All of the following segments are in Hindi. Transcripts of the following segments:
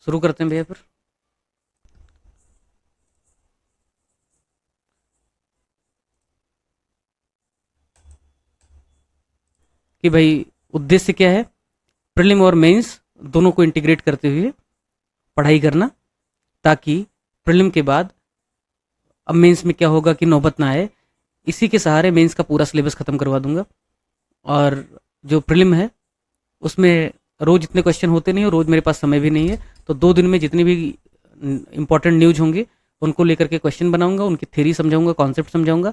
शुरू करते हैं भैया फिर। कि भाई उद्देश्य क्या है, प्रीलिम और मेंस दोनों को इंटीग्रेट करते हुए पढ़ाई करना, ताकि प्रीलिम के बाद अब मेंस में क्या होगा कि नौबत ना आए। इसी के सहारे मेंस का पूरा सिलेबस ख़त्म करवा दूंगा। और जो प्रीलिम है उसमें रोज़ इतने क्वेश्चन होते नहीं और रोज़ मेरे पास समय भी नहीं है, तो 2 दिन में जितनी भी इंपॉर्टेंट न्यूज होंगे उनको लेकर के क्वेश्चन बनाऊंगा, उनकी थ्योरी समझाऊंगा, कॉन्सेप्ट समझाऊंगा।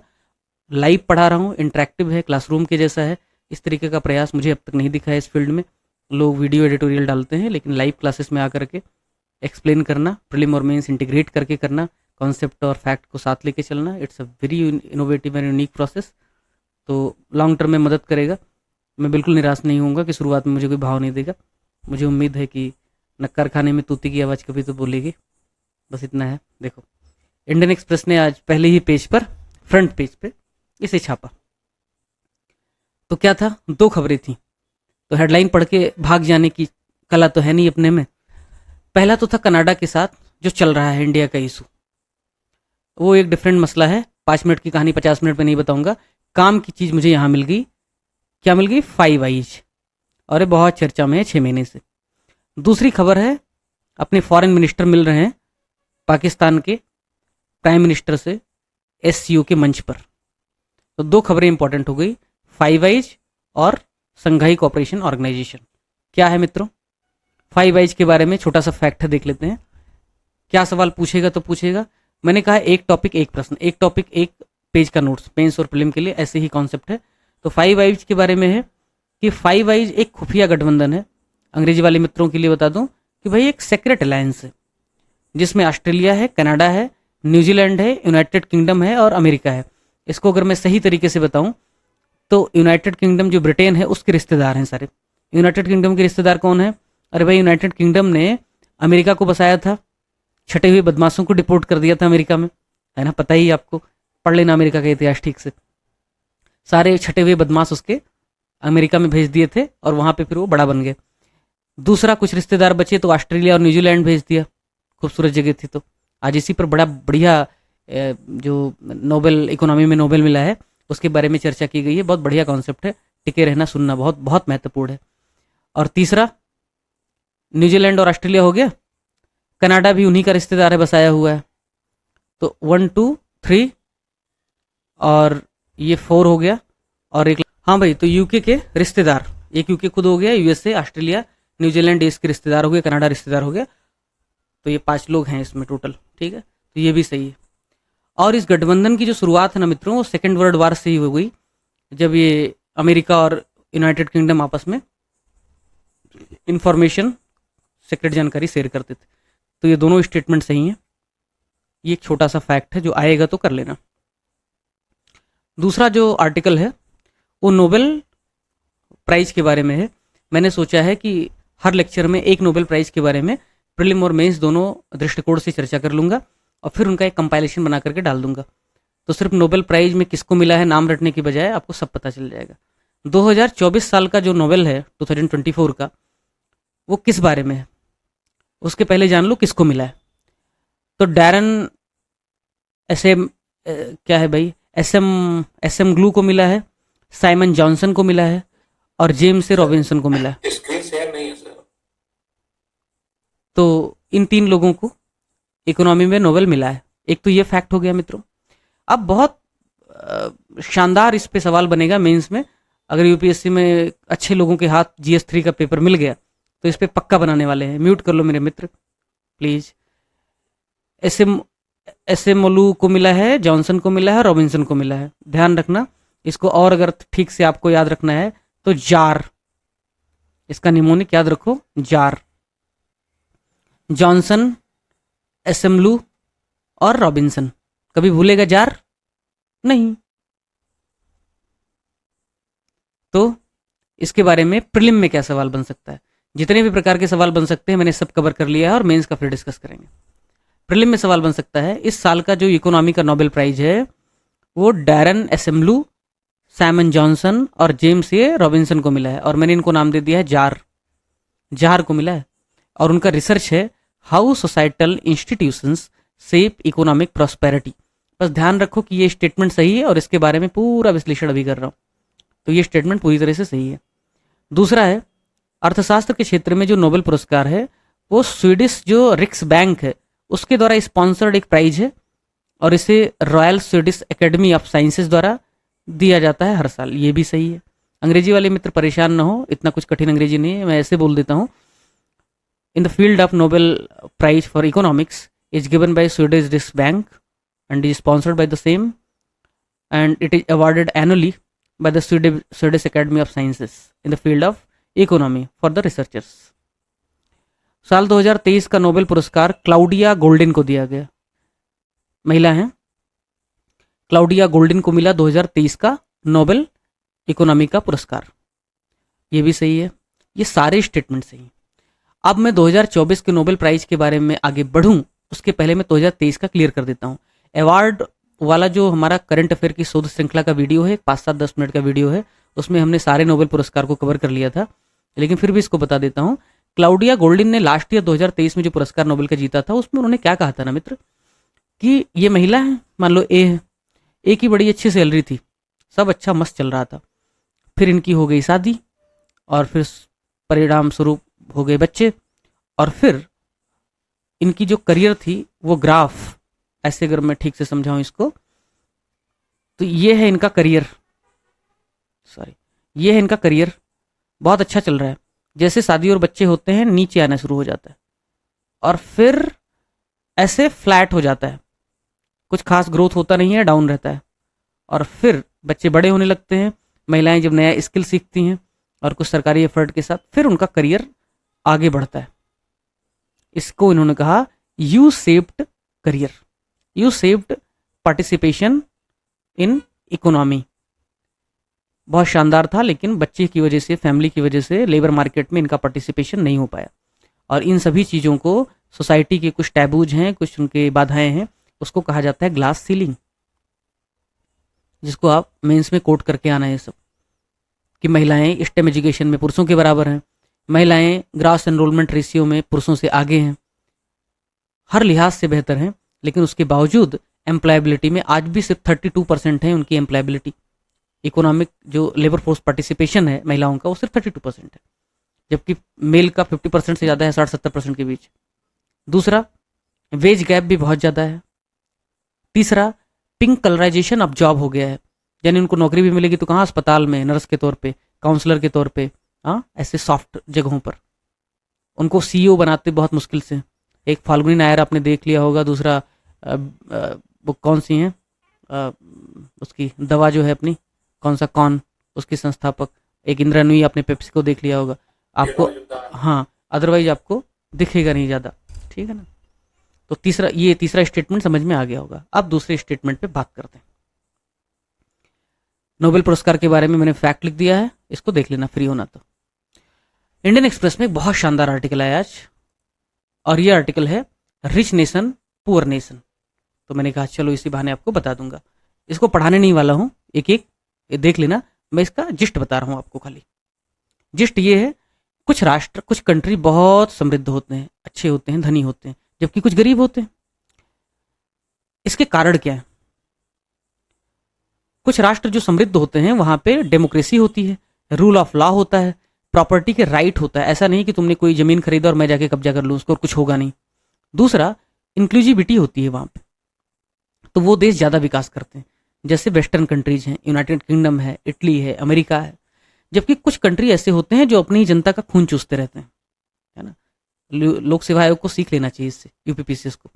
लाइव पढ़ा रहा हूँ, इंटरेक्टिव है, क्लासरूम के जैसा है। इस तरीके का प्रयास मुझे अब तक नहीं दिखा है इस फील्ड में। लोग वीडियो एडिटोरियल डालते हैं, लेकिन लाइव क्लासेस में आकर के एक्सप्लेन करना, प्रीलिम और मेंस इंटीग्रेट करके करना, कॉन्सेप्ट और फैक्ट को साथ लेके चलना, it's a very innovative and unique process. तो लॉन्ग टर्म में मदद करेगा। मैं बिल्कुल निराश नहीं होऊंगा कि शुरुआत में मुझे कोई भाव नहीं देगा। मुझे उम्मीद है कि नक्कर खाने में तूती की आवाज़ कभी तो बोलेगी। बस इतना है। देखो, इंडियन एक्सप्रेस ने आज पहले ही पेज पर, फ्रंट पेज पे इसे छापा। तो क्या था, 2 खबरें थी। तो हेडलाइन पढ़ के भाग जाने की कला तो है नहीं अपने में। पहला तो था कनाडा के साथ जो चल रहा है इंडिया का इशू। वो एक डिफरेंट मसला है, 5 मिनट की कहानी 50 मिनट में नहीं बताऊंगा। काम की चीज़ मुझे यहाँ मिल गई। क्या मिल गई? 5 आइज। और ये बहुत चर्चा में है 6 महीने से। दूसरी खबर है, अपने फॉरेन मिनिस्टर मिल रहे हैं पाकिस्तान के प्राइम मिनिस्टर से SCO के मंच पर। तो 2 खबरें इंपॉर्टेंट हो गई, 5 आइज और संघाई कोऑपरेशन ऑर्गेनाइजेशन। क्या है मित्रों, 5 आइज के बारे में छोटा सा फैक्ट है, देख लेते हैं। क्या सवाल पूछेगा तो पूछेगा। मैंने कहा एक टॉपिक एक प्रश्न, एक टॉपिक एक पेज का नोट्स, मेंस और प्रीलिम के लिए ऐसे ही कॉन्सेप्ट है। तो 5 आइज के बारे में है कि 5 आइज एक खुफिया गठबंधन है। अंग्रेजी वाले मित्रों के लिए बता दूं कि भाई एक सेक्रेट अलायंस है, जिसमें ऑस्ट्रेलिया है, कनाडा है, न्यूजीलैंड है, यूनाइटेड किंगडम है और अमेरिका है। इसको अगर मैं सही तरीके से बताऊं तो यूनाइटेड किंगडम जो ब्रिटेन है उसके रिश्तेदार हैं सारे। यूनाइटेड किंगडम के रिश्तेदार कौन है? अरे भाई, यूनाइटेड किंगडम ने अमेरिका को बसाया था, छटे हुए बदमाशों को डिपोर्ट कर दिया था अमेरिका में, है ना, पता ही आपको। पढ़ लेना अमेरिका का इतिहास ठीक से। सारे छटे हुए बदमाश उसके अमेरिका में भेज दिए थे और वहां पे फिर वो बड़ा बन गए। दूसरा, कुछ रिश्तेदार बचे तो ऑस्ट्रेलिया और न्यूजीलैंड भेज दिया, खूबसूरत जगह थी। तो आज इसी पर बड़ा बढ़िया जो नोबेल इकोनॉमी में नोबेल मिला है उसके बारे में चर्चा की गई है। बहुत बढ़िया कॉन्सेप्ट है, टिके रहना सुनना बहुत बहुत महत्वपूर्ण है। और तीसरा, न्यूजीलैंड और ऑस्ट्रेलिया हो गया, कनाडा भी उन्हीं का रिश्तेदार है, बसाया हुआ है। तो 1 2 3 और ये 4 हो गया। और एक, हाँ भाई, तो यूके के रिश्तेदार, एक यूके खुद हो गया, USA, ऑस्ट्रेलिया, न्यूजीलैंड इसके रिश्तेदार हो गए, कनाडा रिश्तेदार हो गया। तो ये 5 लोग हैं इसमें टोटल, ठीक है। तो ये भी सही है। और इस गठबंधन की जो शुरुआत है ना मित्रों, वो सेकेंड वर्ल्ड वार से ही हो गई, जब ये अमेरिका और यूनाइटेड किंगडम आपस में इंफॉर्मेशन, सीक्रेट जानकारी शेयर करते थे। तो ये दोनों स्टेटमेंट सही हैं। ये एक छोटा सा फैक्ट है, जो आएगा तो कर लेना। दूसरा जो आर्टिकल है वो नोबेल प्राइज के बारे में है। मैंने सोचा है कि हर लेक्चर में एक नोबेल प्राइज के बारे में प्रीलिम और मेंस दोनों दृष्टिकोण से चर्चा कर लूँगा और फिर उनका एक कंपाइलेशन बना करके डाल दूंगा। तो सिर्फ नोबेल प्राइज में किसको मिला है नाम रटने की बजाय आपको सब पता चल जाएगा। 2024 साल का जो नोबेल है 2024 का, वो किस बारे में है उसके पहले जान लो किसको मिला है। तो डैरन एसएम, क्या है भाई, एसएम ग्लू को मिला है, साइमन जॉनसन को मिला है और जेम्स रॉबिन्सन को मिला है। स्क्रीन शेयर नहीं है सर। तो इन 3 लोगों को इकोनॉमी में नोबेल मिला है। एक तो ये फैक्ट हो गया मित्रों। अब बहुत शानदार इस पे सवाल बनेगा मेंस में। अगर यूपीएससी में अच्छे लोगों के हाथ GS3 का पेपर मिल गया तो इस पे पक्का बनाने वाले हैं। म्यूट कर लो मेरे मित्र प्लीज। एसएम एसएम मोलू को मिला है, जॉनसन को मिला है, रॉबिन्सन को मिला है। ध्यान रखना इसको, और अगर ठीक से आपको याद रखना है तो जार, इसका निमोनिक याद रखो, जार। जॉनसन, एसएमलू और रॉबिन्सन, कभी भूलेगा जार नहीं। तो इसके बारे में प्रीलिम में क्या सवाल बन सकता है, जितने भी प्रकार के सवाल बन सकते हैं मैंने सब कवर कर लिया है और मेंस का फिर डिस्कस करेंगे। प्रीलिम में सवाल बन सकता है, इस साल का जो इकोनॉमी का नोबेल प्राइज है वो डैरन एसेम्बलू, साइमन जॉनसन और जेम्स रॉबिन्सन को मिला है और मैंने इनको नाम दे दिया है जार। जार को मिला है और उनका रिसर्च है how societal institutions shape economic prosperity. बस ध्यान रखो कि ये स्टेटमेंट सही है और इसके बारे में पूरा विश्लेषण अभी कर रहा हूँ, तो ये स्टेटमेंट पूरी तरह से सही है। दूसरा है, अर्थशास्त्र के क्षेत्र में जो नोबेल पुरस्कार है वो स्वीडिश जो रिक्स बैंक है उसके द्वारा स्पॉन्सर्ड एक प्राइज है और इसे royal Swedish academy of sciences द्वारा दिया जाता है हर साल। ये भी सही है। अंग्रेजी वाले मित्र परेशान ना हो, इतना कुछ कठिन अंग्रेजी नहीं है, मैं ऐसे बोल देता हूँ। In the field of Nobel prize for economics is given by Swedish Risk Bank and is sponsored by the same, and it is awarded annually by the Swedish Academy of Sciences in the field of economy for the researchers. साल 2023 का नोबेल पुरस्कार क्लाउडिया गोल्डिन को दिया गया। महिला हैं, क्लाउडिया गोल्डिन को मिला 2023 का नोबेल इकोनॉमी का पुरस्कार। ये भी सही है। ये सारे स्टेटमेंट सही हैं। अब मैं 2024 के नोबेल प्राइज के बारे में आगे बढ़ूं उसके पहले मैं 2023 का क्लियर कर देता हूँ। अवार्ड वाला जो हमारा करंट अफेयर की शोध श्रृंखला का वीडियो है, 5-7-10 मिनट का वीडियो है, उसमें हमने सारे नोबेल पुरस्कार को कवर कर लिया था, लेकिन फिर भी इसको बता देता हूँ। क्लाउडिया गोल्डिन ने लास्ट ईयर 2023 में जो पुरस्कार नोबेल का जीता था उसमें उन्होंने क्या कहा था ना मित्र, कि ये महिला है, मान लो ए है, ए की बड़ी अच्छी सैलरी थी, सब अच्छा मस्त चल रहा था, फिर इनकी हो गई शादी और फिर परिणाम स्वरूप हो गए बच्चे, और फिर इनकी जो करियर थी वो ग्राफ, ऐसे अगर मैं ठीक से समझाऊं इसको, तो ये है इनका करियर, ये है इनका करियर, बहुत अच्छा चल रहा है। जैसे शादी और बच्चे होते हैं नीचे आना शुरू हो जाता है और फिर ऐसे फ्लैट हो जाता है, कुछ खास ग्रोथ होता नहीं है, डाउन रहता है, और फिर बच्चे बड़े होने लगते हैं, महिलाएं जब नया स्किल सीखती हैं और कुछ सरकारी एफर्ट के साथ फिर उनका करियर आगे बढ़ता है। इसको इन्होंने कहा U shaped career, U shaped participation in economy. बहुत शानदार था, लेकिन बच्चे की वजह से, फैमिली की वजह से लेबर मार्केट में इनका पार्टिसिपेशन नहीं हो पाया। और इन सभी चीज़ों को सोसाइटी के कुछ टैबूज हैं, कुछ उनके बाधाएं हैं, उसको कहा जाता है ग्लास सीलिंग, जिसको आप मेंस में कोट करके आना है सब, कि महिलाएं स्टेम एजुकेशन में पुरुषों के बराबर हैं, महिलाएं ग्रास एनरोलमेंट रेशियो में पुरुषों से आगे हैं, हर लिहाज से बेहतर हैं, लेकिन उसके बावजूद एम्प्लॉयबिलिटी में आज भी सिर्फ 32% है उनकी एम्प्लॉयबिलिटी। इकोनॉमिक जो लेबर फोर्स पार्टिसिपेशन है महिलाओं का वो सिर्फ 32% है, जबकि मेल का 50% से ज़्यादा है, 60-70% के बीच। दूसरा, वेज गैप भी बहुत ज़्यादा है। तीसरा, पिंक कलराइजेशन अब जॉब हो गया है, यानी उनको नौकरी भी मिलेगी तो कहाँ, अस्पताल में नर्स के तौर पे, काउंसलर के तौर पे, हाँ ऐसे सॉफ्ट जगहों पर। उनको सीईओ बनाते बहुत मुश्किल से। एक फाल्गुनी नायर आपने देख लिया होगा, दूसरा वो कौन सी हैं, उसकी दवा जो है अपनी, कौन सा कौन, उसकी संस्थापक, एक इंदिरा नुई, आपने पेप्सी को देख लिया होगा आपको, हाँ, अदरवाइज आपको दिखेगा नहीं ज़्यादा, ठीक है ना। तो तीसरा स्टेटमेंट समझ में आ गया होगा। अब दूसरे स्टेटमेंट पे बात करते हैं। नोबेल पुरस्कार के बारे में मैंने फैक्ट लिख दिया है, इसको देख लेना फ्री होना तो। इंडियन एक्सप्रेस में एक बहुत शानदार आर्टिकल आया आज, और ये आर्टिकल है रिच नेशन पुअर नेशन। तो मैंने कहा चलो इसी बहाने आपको बता दूंगा। इसको पढ़ाने नहीं वाला हूँ, एक एक देख लेना, मैं इसका जिस्ट बता रहा हूँ आपको खाली। जिस्ट ये है, कुछ राष्ट्र, कुछ कंट्री बहुत समृद्ध होते हैं, अच्छे होते हैं, धनी होते हैं, जबकि कुछ गरीब होते हैं। इसके कारण क्या है? कुछ राष्ट्र जो समृद्ध होते हैं वहां पे डेमोक्रेसी होती है, रूल ऑफ लॉ होता है, प्रॉपर्टी के राइट होता है। ऐसा नहीं कि तुमने कोई जमीन खरीदा और मैं जाके कब्जा कर लूँ उसको और कुछ होगा नहीं। दूसरा, इंक्लूसिविटी होती है वहां पे, तो वो देश ज्यादा विकास करते हैं, जैसे वेस्टर्न कंट्रीज हैं, यूनाइटेड किंगडम है, इटली है, अमेरिका है। जबकि कुछ कंट्री ऐसे होते हैं जो अपनी ही जनता का खून चूसते रहते हैं, है ना। लोक सेवा आयोग को सीख लेना चाहिए इससे, यूपीपीसीएस को,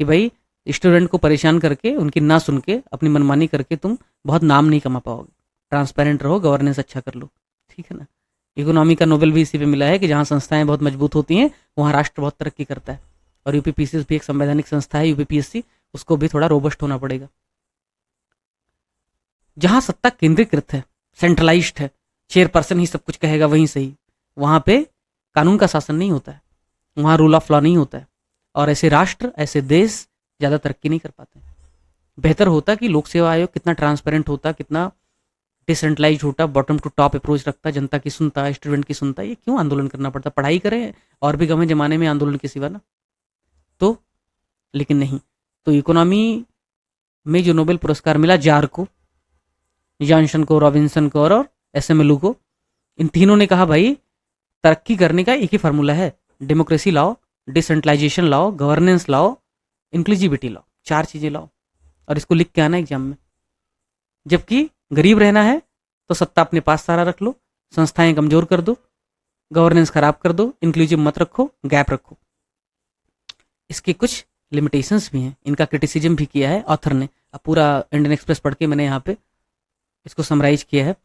कि भाई स्टूडेंट को परेशान करके, उनकी ना सुन के, अपनी मनमानी करके तुम बहुत नाम नहीं कमा पाओगे। ट्रांसपेरेंट रहो, गवर्नेंस अच्छा कर लो, ठीक है ना। इकोनॉमी का नोबेल भी इसी पे मिला है कि जहाँ संस्थाएं बहुत मजबूत होती हैं वहाँ राष्ट्र बहुत तरक्की करता है। और यूपीपीसीएस भी एक संवैधानिक संस्था है, यूपीपीएससी, उसको भी थोड़ा रोबस्ट होना पड़ेगा। जहाँ सत्ता केंद्रीकृत है, सेंट्रलाइज्ड है, चेयरपर्सन ही सब कुछ कहेगा वहीं सही, वहाँ पे कानून का शासन नहीं होता है, वहाँ रूल ऑफ लॉ नहीं होता है, और ऐसे राष्ट्र, ऐसे देश ज़्यादा तरक्की नहीं कर पाते। बेहतर होता कि लोक सेवा आयोग कितना ट्रांसपेरेंट होता, कितना डिसेंट्रलाइज होता, बॉटम टू टॉप अप्रोच रखता, जनता की सुनता, स्टूडेंट की सुनता। ये क्यों आंदोलन करना पड़ता? पढ़ाई करें, और भी गमे जमाने में आंदोलन के सिवा ना। तो लेकिन नहीं। तो इकोनॉमी में जो नोबेल पुरस्कार मिला जार को, जॉनसन को, रॉबिन्सन को और एसएमएलू को, इन तीनों ने कहा भाई तरक्की करने का एक ही फार्मूला है, डेमोक्रेसी लाओ, डिसेंट्रलाइजेशन लाओ, गवर्नेंस लाओ, इंक्लूसिविटी लाओ, 4 चीज़ें लाओ और इसको लिख के आना एग्जाम में। जबकि गरीब रहना है तो सत्ता अपने पास सारा रख लो, संस्थाएं कमजोर कर दो, गवर्नेंस खराब कर दो, इंक्लूसिव मत रखो, गैप रखो। इसके कुछ लिमिटेशंस भी हैं, इनका क्रिटिसिज्म भी किया है ऑथर ने। अब पूरा इंडियन एक्सप्रेस पढ़ के मैंने यहाँ पे इसको समराइज किया है।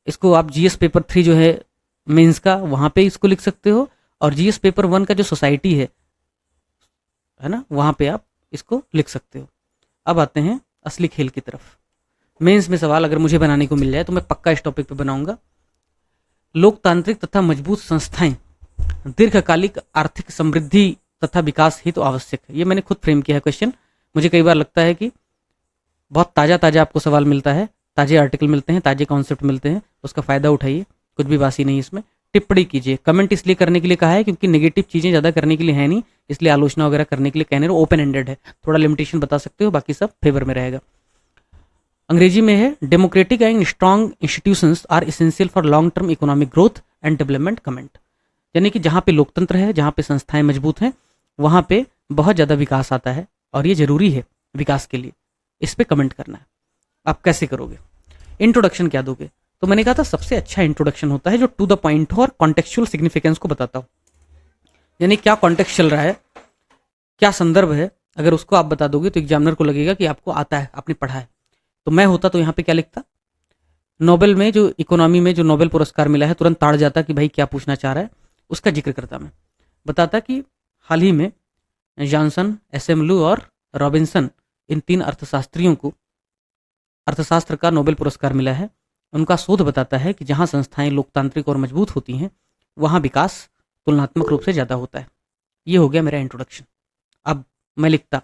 इसको आप जीएस पेपर 3 जो है मेंस का, वहाँ पे इसको लिख सकते हो, और जीएस पेपर 1 का जो सोसाइटी है ना, वहाँ पे आप इसको लिख सकते हो। अब आते हैं असली खेल की तरफ। मेंस में सवाल अगर मुझे बनाने को मिल जाए तो मैं पक्का इस टॉपिक पे बनाऊंगा। लोकतांत्रिक तथा मजबूत संस्थाएं दीर्घकालिक आर्थिक समृद्धि तथा विकास ही तो आवश्यक है। ये मैंने खुद फ्रेम किया है क्वेश्चन। मुझे कई बार लगता है कि बहुत ताज़ा ताज़ा आपको सवाल मिलता है, ताज़े आर्टिकल मिलते हैं, ताज़े कॉन्सेप्ट मिलते हैं, उसका फ़ायदा उठाइए, कुछ भी बासी नहीं इसमें। टिप्पणी कीजिए, कमेंट इसलिए करने के लिए कहा है क्योंकि नेगेटिव चीज़ें ज़्यादा करने के लिए है नहीं, इसलिए आलोचना वगैरह करने के लिए कहने रहो, ओपन एंडेड है, थोड़ा लिमिटेशन बता सकते हो, बाकी सब फेवर में रहेगा। अंग्रेजी में है democratic and strong institutions are essential for long term economic growth and development comment. यानी कि जहाँ पे लोकतंत्र है, जहाँ पे संस्थाएं मजबूत हैं, वहाँ पे बहुत ज़्यादा विकास आता है और ये जरूरी है विकास के लिए। इस पे कमेंट करना है। आप कैसे करोगे? इंट्रोडक्शन क्या दोगे? तो मैंने कहा था सबसे अच्छा इंट्रोडक्शन होता है जो टू द पॉइंट हो और कॉन्टेक्चुअल सिग्निफिकेंस को बताता हो। यानी क्या कॉन्टेक्स्ट चल रहा है, क्या संदर्भ है, अगर उसको आप बता दोगे तो एग्जामिनर को लगेगा कि आपको आता है, आपने पढ़ा है। तो मैं होता तो यहाँ पे क्या लिखता, नोबेल में जो इकोनॉमी में जो नोबेल पुरस्कार मिला है, तुरंत ताड़ जाता कि भाई क्या पूछना चाह रहा है, उसका जिक्र करता। मैं बताता कि हाल ही में जॉनसन, एसएमएलू और रॉबिन्सन, इन 3 अर्थशास्त्रियों को अर्थशास्त्र का नोबेल पुरस्कार मिला है। उनका शोध बताता है कि जहाँ संस्थाएं लोकतांत्रिक और मजबूत होती हैं, वहाँ विकास तुलनात्मक रूप से ज़्यादा होता है। ये हो गया मेरा इंट्रोडक्शन। अब मैं लिखता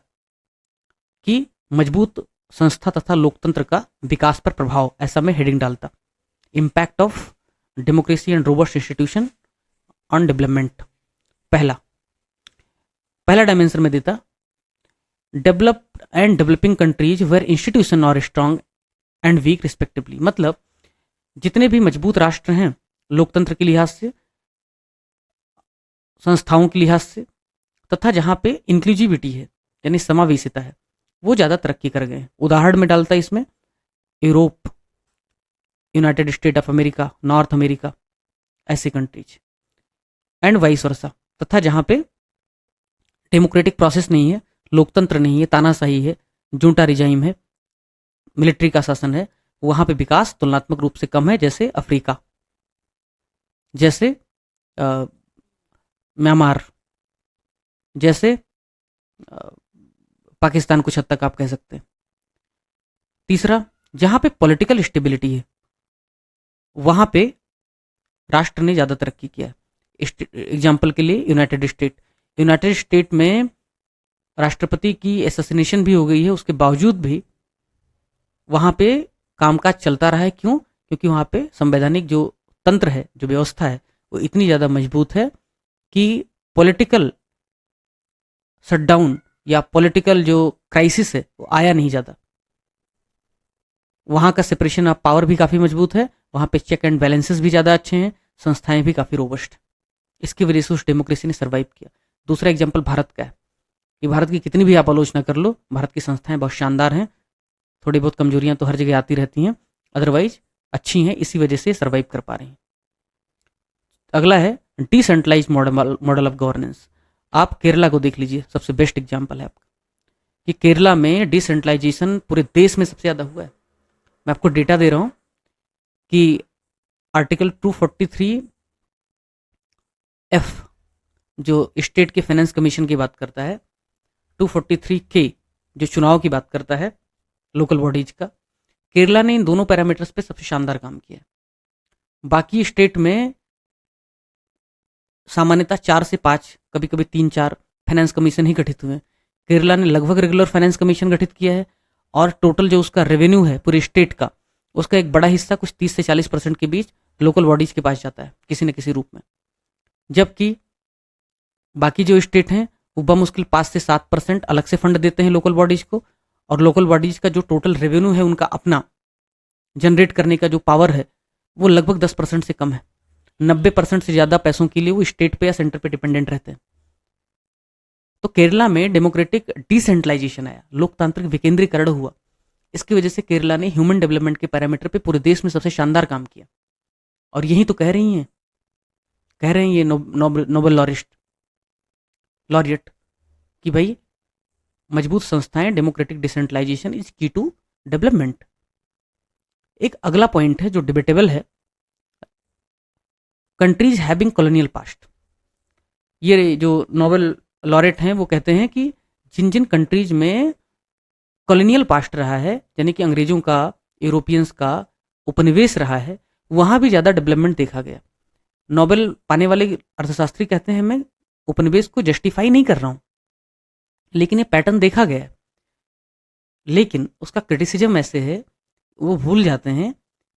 कि मजबूत संस्था तथा लोकतंत्र का विकास पर प्रभाव, ऐसा मैं हेडिंग डालता। Impact of democracy and robust institution on development. पहला डायमेंशन में देता developed and developing countries where institution are strong and weak respectively. मतलब जितने भी मजबूत राष्ट्र हैं लोकतंत्र के लिहाज से, संस्थाओं के लिहाज से, तथा जहाँ पे इंक्लूसिविटी है यानी समावेशिता है, वो ज़्यादा तरक्की कर गए हैं। उदाहरण में डालता इसमें Europe, United state of America, north America, ऐसे कंट्रीज एंड वाइस वर्सा। तथा जहाँ पे डेमोक्रेटिक प्रोसेस नहीं है, लोकतंत्र नहीं है, तानाशाही है, जूटा रिजाइम है, मिलिट्री का शासन है, वहाँ पे विकास तुलनात्मक रूप से कम है, जैसे अफ्रीका, जैसे म्यांमार, जैसे पाकिस्तान, कुछ हद तक आप कह सकते हैं। तीसरा, जहाँ पे पॉलिटिकल स्टेबिलिटी है, वहाँ पे राष्ट्र ने ज़्यादा तरक्की किया है। एग्जाम्पल के लिए यूनाइटेड स्टेट में राष्ट्रपति की एसेसिनेशन भी हो गई है, उसके बावजूद भी वहाँ पे कामकाज चलता रहा है। क्यों? क्योंकि वहाँ पे संवैधानिक जो तंत्र है, जो व्यवस्था है, वो इतनी ज़्यादा मजबूत है कि पॉलिटिकल शटडाउन या पॉलिटिकल जो क्राइसिस है वो आया नहीं ज़्यादा। वहाँ का सेपरेशन ऑफ पावर भी काफ़ी मजबूत है, वहाँ पे चेक एंड बैलेंसेस भी ज़्यादा अच्छे हैं, संस्थाएं भी काफ़ी रोबस्ट। इसकी वजह से उस डेमोक्रेसी ने सर्वाइव किया। दूसरा एग्जाम्पल भारत का है कि भारत की कितनी भी आप आलोचना कर लो, भारत की संस्थाएं बहुत शानदार हैं। थोड़ी बहुत कमजोरियां तो हर जगह आती रहती हैं, अदरवाइज अच्छी हैं, इसी वजह से सर्वाइव कर पा रही हैं। अगला है डिसेंट्रलाइज मॉडल ऑफ गवर्नेंस। आप केरला को देख लीजिए, सबसे बेस्ट एग्जाम्पल है आपका कि केरला में डिसेंट्रलाइजेशन पूरे देश में सबसे ज़्यादा हुआ है। मैं आपको डेटा दे रहा हूँ कि आर्टिकल 243F जो स्टेट के फाइनेंस कमीशन की बात करता है, 243K जो चुनाव की बात करता है लोकल बॉडीज का, केरला ने इन दोनों पैरामीटर्स पे सबसे शानदार काम किया। बाकी स्टेट में सामान्यतः 4 से 5, कभी कभी 3-4 फाइनेंस कमीशन ही गठित हुए हैं। केरला ने लगभग रेगुलर फाइनेंस कमीशन गठित किया है और टोटल जो उसका रेवेन्यू है पूरे स्टेट का, उसका एक बड़ा हिस्सा कुछ 30 से 40% के बीच लोकल बॉडीज के पास जाता है किसी न किसी रूप में। जबकि बाकी जो स्टेट हैं वो बमुश्किल 5 से 7% अलग से फंड देते हैं लोकल बॉडीज को, और लोकल बॉडीज का जो टोटल रेवेन्यू है उनका अपना जनरेट करने का जो पावर है वो लगभग 10% से कम है। 90% से ज़्यादा पैसों के लिए वो स्टेट पे या सेंटर पे डिपेंडेंट रहते हैं। तो केरला में डेमोक्रेटिक डिसेंट्रलाइजेशन आया, लोकतांत्रिक विकेंद्रीकरण हुआ। इसकी वजह से केरला ने ह्यूमन डेवलपमेंट के पैरामीटर पे पूरे देश में सबसे शानदार काम किया। और यही तो कह रहे हैं ये नोबेल लॉरियट कि भाई मजबूत संस्थाएं, डेमोक्रेटिक डिसेंट्रलाइजेशन इज की टू डेवलपमेंट। एक अगला पॉइंट है जो डिबेटेबल है, कंट्रीज हैविंग कॉलोनियल पास्ट। ये जो नोबेल लॉरेट हैं वो कहते हैं कि जिन जिन कंट्रीज में कॉलोनियल पास्ट रहा है, यानी कि अंग्रेजों का, यूरोपियंस का उपनिवेश रहा है, वहां भी ज़्यादा डेवलपमेंट देखा गया। नोबेल पाने वाले अर्थशास्त्री कहते हैं मैं उपनिवेश को जस्टिफाई नहीं कर रहा हूं, लेकिन ये पैटर्न देखा गया है। लेकिन उसका क्रिटिसिज्म ऐसे है, वो भूल जाते हैं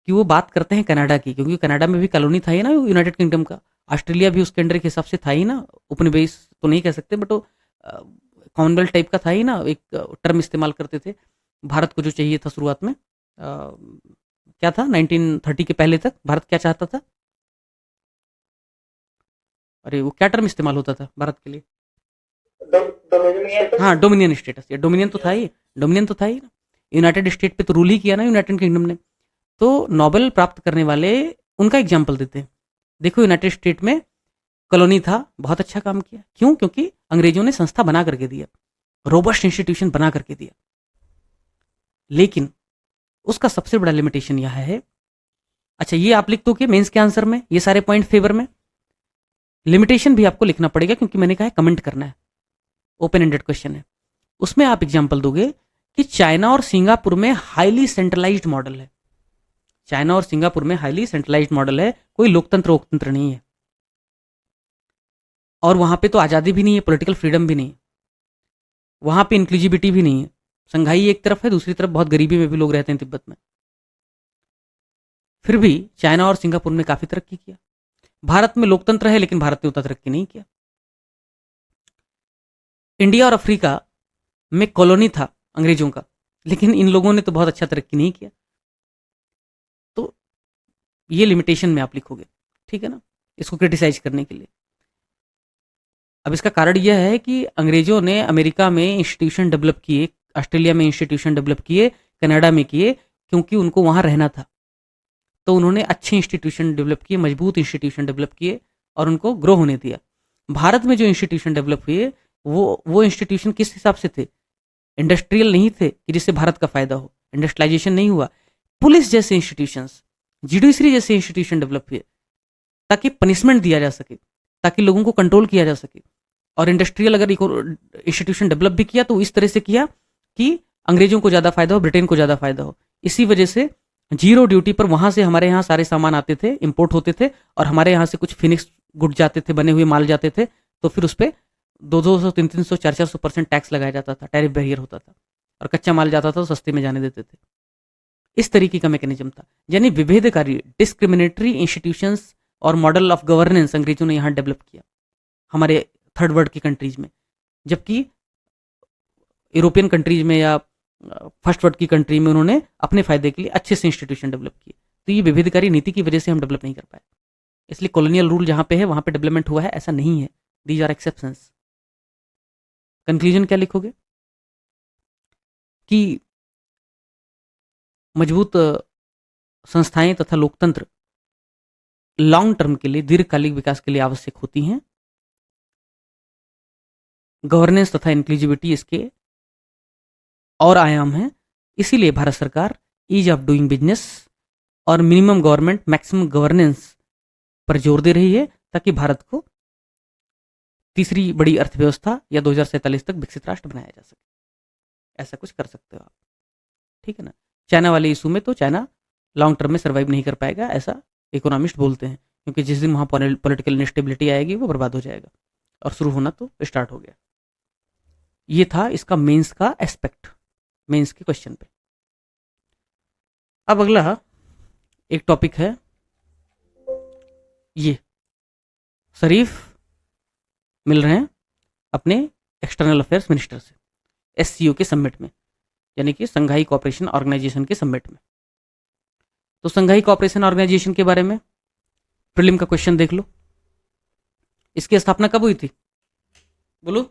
कि वो बात करते हैं कनाडा की, क्योंकि कनाडा में भी कॉलोनी था ही ना यूनाइटेड किंगडम का। ऑस्ट्रेलिया भी उसके अंडर के हिसाब से था ही ना, उपनिवेश तो नहीं कह सकते बट वो कॉमनवेल्थ टाइप का था ही ना, एक टर्म इस्तेमाल करते थे। भारत को जो चाहिए था शुरुआत में क्या था, 1930 के पहले तक भारत क्या चाहता था, अरे वो क्या टर्म इस्तेमाल होता था भारत के लिए, हाँ डोमिनियन स्टेटस। ये डोमिनियन तो था ही, डोमिनियन तो था ही ना। यूनाइटेड स्टेट पे तो रूल ही किया ना यूनाइटेड किंगडम ने। तो नोबेल प्राप्त करने वाले उनका एग्जाम्पल देते हैं, देखो यूनाइटेड स्टेट में कॉलोनी था, बहुत अच्छा काम किया। क्यों? क्योंकि अंग्रेजों ने संस्था बना करके दिया, रोबस्ट इंस्टीट्यूशन बना करके दिया। लेकिन उसका सबसे बड़ा लिमिटेशन यह है, अच्छा ये आप लिख दो कि मेंस के आंसर में ये सारे पॉइंट फेवर में, लिमिटेशन भी आपको लिखना पड़ेगा क्योंकि मैंने कहा है कमेंट करना है, ओपन एंडेड क्वेश्चन है। उसमें आप एग्जाम्पल दोगे कि चाइना और सिंगापुर में हाईली सेंट्रलाइज्ड मॉडल है। चाइना और सिंगापुर में हाईली सेंट्रलाइज्ड मॉडल है, कोई लोकतंत्र वोकतंत्र नहीं है, और वहां पे तो आज़ादी भी नहीं है, पॉलिटिकल फ्रीडम भी नहीं है, वहां पे इंक्लूसिविटी भी नहीं है। संघाई एक तरफ है, दूसरी तरफ बहुत गरीबी में भी लोग रहते हैं तिब्बत में। फिर भी चाइना और सिंगापुर ने काफी तरक्की किया। भारत में लोकतंत्र है लेकिन भारत ने उतना तरक्की नहीं किया। इंडिया और अफ्रीका में कॉलोनी था अंग्रेजों का, लेकिन इन लोगों ने तो बहुत अच्छा तरक्की नहीं किया। तो ये लिमिटेशन में आप लिखोगे, ठीक है ना, इसको क्रिटिसाइज करने के लिए। अब इसका कारण यह है कि अंग्रेजों ने अमेरिका में इंस्टीट्यूशन डेवलप किए, ऑस्ट्रेलिया में इंस्टीट्यूशन डेवलप किए, कनाडा में किए, क्योंकि उनको वहां रहना था। तो उन्होंने अच्छे इंस्टीट्यूशन डेवलप किए, मजबूत इंस्टीट्यूशन डेवलप किए और उनको ग्रो होने दिया। भारत में जो इंस्टीट्यूशन डेवलप हुए वो इंस्टीट्यूशन किस हिसाब से थे, इंडस्ट्रियल नहीं थे कि जिससे भारत का फायदा हो, इंडस्ट्रियलाइजेशन नहीं हुआ। पुलिस जैसे इंस्टीट्यूशंस, जुडिशरी जैसे इंस्टीट्यूशन डेवलप हुए ताकि पनिशमेंट दिया जा सके, ताकि लोगों को कंट्रोल किया जा सके। और इंडस्ट्रियल अगर इंस्टीट्यूशन डेवलप भी किया तो इस तरह से किया कि अंग्रेजों को ज़्यादा फायदा हो, ब्रिटेन को ज़्यादा फायदा हो। इसी वजह से जीरो ड्यूटी पर वहां से हमारे यहाँ सारे सामान आते थे, इंपोर्ट होते थे, और हमारे यहाँ से कुछ फिनिक्स गुड जाते थे, बने हुए माल जाते थे, तो फिर उस पर 200-300 400% टैक्स लगाया जाता था, टैरिफ बैरियर होता था, और कच्चा माल जाता था तो सस्ते में जाने देते थे। इस तरीके का मैकेनिज्म था, यानी विभेदकारी डिस्क्रिमिनेटरी इंस्टीट्यूशंस और मॉडल ऑफ गवर्नेंस अंग्रेजों ने यहाँ डेवलप किया हमारे थर्ड वर्ल्ड की कंट्रीज में, जबकि यूरोपियन कंट्रीज में या फर्स्ट वर्ल्ड की कंट्री में उन्होंने अपने फायदे के लिए अच्छे से इंस्टीट्यूशन डेवलप किए। तो ये विभेदकारी नीति की वजह से हम डेवलप नहीं कर पाए, इसलिए कॉलोनियल रूल जहां पे है वहां पे डेवलपमेंट हुआ है, ऐसा नहीं है। These are exceptions. कंक्लूजन क्या लिखोगे कि मजबूत संस्थाएं तथा लोकतंत्र लॉन्ग टर्म के लिए, दीर्घकालिक विकास के लिए आवश्यक होती हैं। गवर्नेंस तथा इंक्लूसिविटी इसके और आयाम हैं। इसीलिए भारत सरकार ईज ऑफ डूइंग बिजनेस और मिनिमम गवर्नमेंट मैक्सिमम गवर्नेंस पर जोर दे रही है, ताकि भारत को तीसरी बड़ी अर्थव्यवस्था या 2047 तक विकसित राष्ट्र बनाया जा सके। ऐसा कुछ कर सकते हो आप, ठीक है ना। चाइना वाले इशू में तो चाइना लॉन्ग टर्म में सर्वाइव नहीं कर पाएगा, ऐसा इकोनॉमिस्ट बोलते हैं, क्योंकि जिस दिन वहां पॉलिटिकल इंस्टेबिलिटी आएगी वो बर्बाद हो जाएगा, और शुरू होना तो स्टार्ट हो गया। ये था इसका मेंस का एस्पेक्ट, मेंस के क्वेश्चन पे। अब अगला एक टॉपिक है, ये शरीफ मिल रहे हैं अपने एक्सटर्नल अफेयर्स मिनिस्टर से एससीओ के समिट में, यानी कि संघाई कोऑपरेशन ऑर्गेनाइजेशन के समिट में। तो संघाई कोऑपरेशन ऑर्गेनाइजेशन के बारे में प्रीलिम का क्वेश्चन देख लो। इसकी स्थापना कब हुई थी? बोलो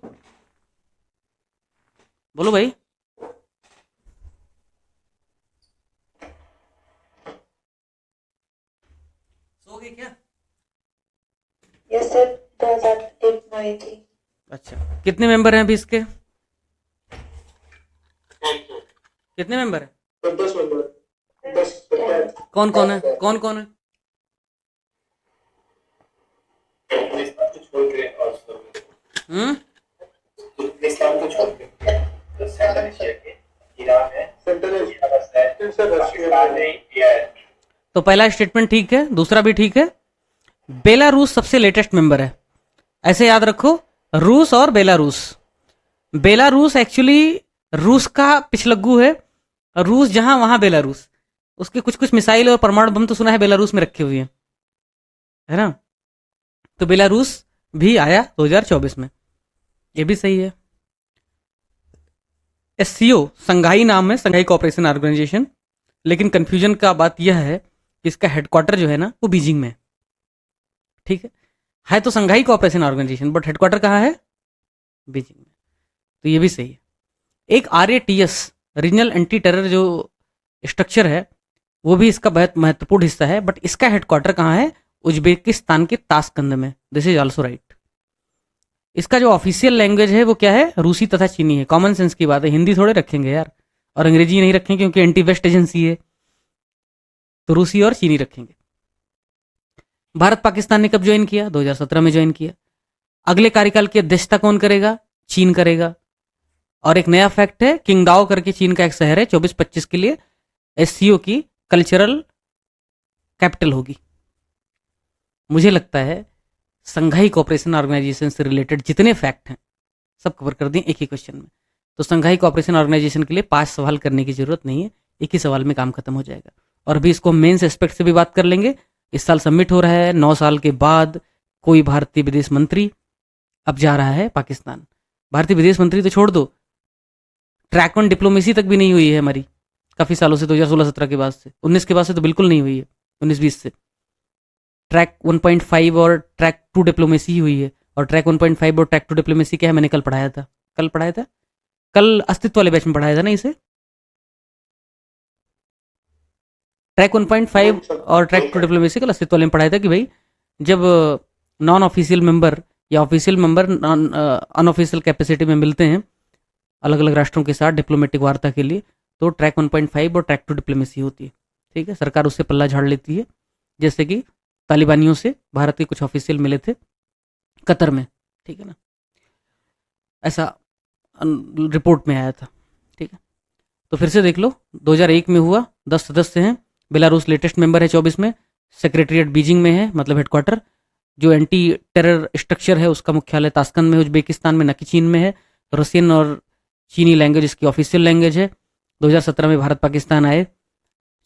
बोलो भाई। सो गए क्या? यस सर, 2008 में आई थी। अच्छा, कितने मेंबर हैं अभी इसके? कितने मेंबर हैं? 10 मेंबर, 10 कौन कौन है? कौन कौन है? हम्म, तो पहला स्टेटमेंट ठीक है, दूसरा भी ठीक है। बेलारूस सबसे लेटेस्ट मेंबर है, ऐसे याद रखो, रूस और बेलारूस। बेलारूस एक्चुअली रूस का पिछलग्गू है, रूस जहां वहां बेलारूस। उसके कुछ कुछ मिसाइल और परमाणु बम तो सुना है बेलारूस में रखे हुए हैं, है ना। तो बेलारूस भी आया 2024 में, ये भी सही है। एससीओ संघाई नाम है, संघाई कोऑपरेशन ऑर्गेनाइजेशन, लेकिन कंफ्यूजन का बात यह है कि इसका हेडक्वार्टर जो है ना वो बीजिंग में है। ठीक है तो Shanghai cooperation organisation, but headquarter कहाँ है? बीजिंग में। तो ये भी सही है। एक RATS रीजनल एंटी टेरर जो स्ट्रक्चर है वो भी इसका बहुत महत्वपूर्ण हिस्सा है, बट इसका हेडक्वार्टर कहाँ है? उज्बेकिस्तान के ताशकंद में। This is also right. इसका जो ऑफिशियल लैंग्वेज है वो क्या है? रूसी तथा चीनी है। कॉमन सेंस की बात है, हिंदी थोड़े रखेंगे यार, और अंग्रेजी नहीं रखेंगे क्योंकि एंटी वेस्ट एजेंसी है, तो रूसी और चीनी रखेंगे। भारत पाकिस्तान ने कब ज्वाइन किया? 2017 में ज्वाइन किया। अगले कार्यकाल की अध्यक्षता कौन करेगा? चीन करेगा। और एक नया फैक्ट है, किंगदाओ करके चीन का एक शहर है, 24-25 के लिए एससीओ की कल्चरल कैपिटल होगी। मुझे लगता है संघाई कोऑपरेशन ऑर्गेनाइजेशन से रिलेटेड जितने फैक्ट हैं सब कवर कर दिए एक ही क्वेश्चन में। तो संघाई कोऑपरेशन ऑर्गेनाइजेशन के लिए 5 सवाल करने की जरूरत नहीं है, एक ही सवाल में काम खत्म हो जाएगा। और अभी इसको मेंस एस्पेक्ट से भी बात कर लेंगे। इस साल सबमिट हो रहा है, 9 साल के बाद कोई भारतीय विदेश मंत्री अब जा रहा है पाकिस्तान। भारतीय विदेश मंत्री तो छोड़ दो, ट्रैक 1 डिप्लोमेसी तक भी नहीं हुई है हमारी काफ़ी सालों से, 2016-17 के बाद से, 19 के बाद से तो बिल्कुल नहीं हुई है, 19-20 से। ट्रैक 1.5 और ट्रैक 2 डिप्लोमेसी ही हुई है। और ट्रैक 1.5 और ट्रैक 2 डिप्लोमेसी क्या है? मैंने कल पढ़ाया था, कल अस्तित्व वाले बैच में पढ़ाया था ना इसे। ट्रैक 1.5 और ट्रैक 2 डिप्लोमेसी कल अस्तित्व वाले में पढ़ाया था कि भाई जब नॉन ऑफिशियल मेंबर या ऑफिशियल मेंबर अनऑफिशियल कैपेसिटी में मिलते हैं अलग अलग राष्ट्रों के साथ डिप्लोमेटिक वार्ता के लिए, तो ट्रैक 1.5 और ट्रैक 2 डिप्लोमेसी होती है। ठीक है, सरकार उससे पल्ला झाड़ लेती है, जैसे कि तालिबानियों से भारत के कुछ ऑफिशियल मिले थे कतर में, ठीक है ना, ऐसा रिपोर्ट में आया था। ठीक है, तो फिर से देख लो, 2001 में हुआ, 10 सदस्य हैं। बेलारूस लेटेस्ट मेंबर है 24 में। सेक्रेटरीट बीजिंग में है, मतलब हेडक्वार्टर। जो एंटी टेरर स्ट्रक्चर है उसका मुख्यालय ताशकंद में, उज्बेकिस्तान में, न कि चीन में है। रशियन और चीनी लैंग्वेज इसकी ऑफिशियल लैंग्वेज है। 2017 में भारत पाकिस्तान आए।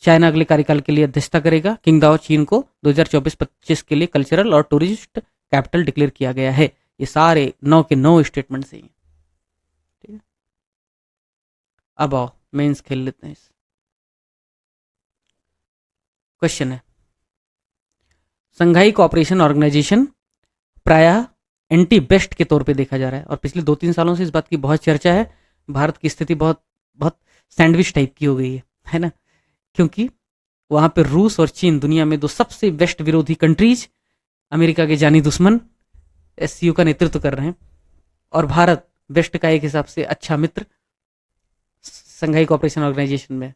चाइना अगले कार्यकाल के लिए अध्यक्षता करेगा। किंगदाओ चीन को 2024-25 के लिए कल्चरल और टूरिस्ट कैपिटल डिक्लेयर किया गया है। ये सारे 9 के 9 स्टेटमेंट से ही हैं। ठीक है, अब आओ मेंस खेल लेते हैं। क्वेश्चन है, संघाई कोऑपरेशन ऑर्गेनाइजेशन प्रायः एंटी बेस्ट के तौर पे देखा जा रहा है, और पिछले 2-3 सालों से इस बात की बहुत चर्चा है। भारत की स्थिति बहुत बहुत सैंडविच टाइप की हो गई है ना, क्योंकि वहाँ पे रूस और चीन दुनिया में 2 सबसे वेस्ट विरोधी कंट्रीज, अमेरिका के जानी दुश्मन, एससीओ का नेतृत्व कर रहे हैं, और भारत वेस्ट का एक हिसाब से अच्छा मित्र संघाई कोऑपरेशन ऑर्गेनाइजेशन में।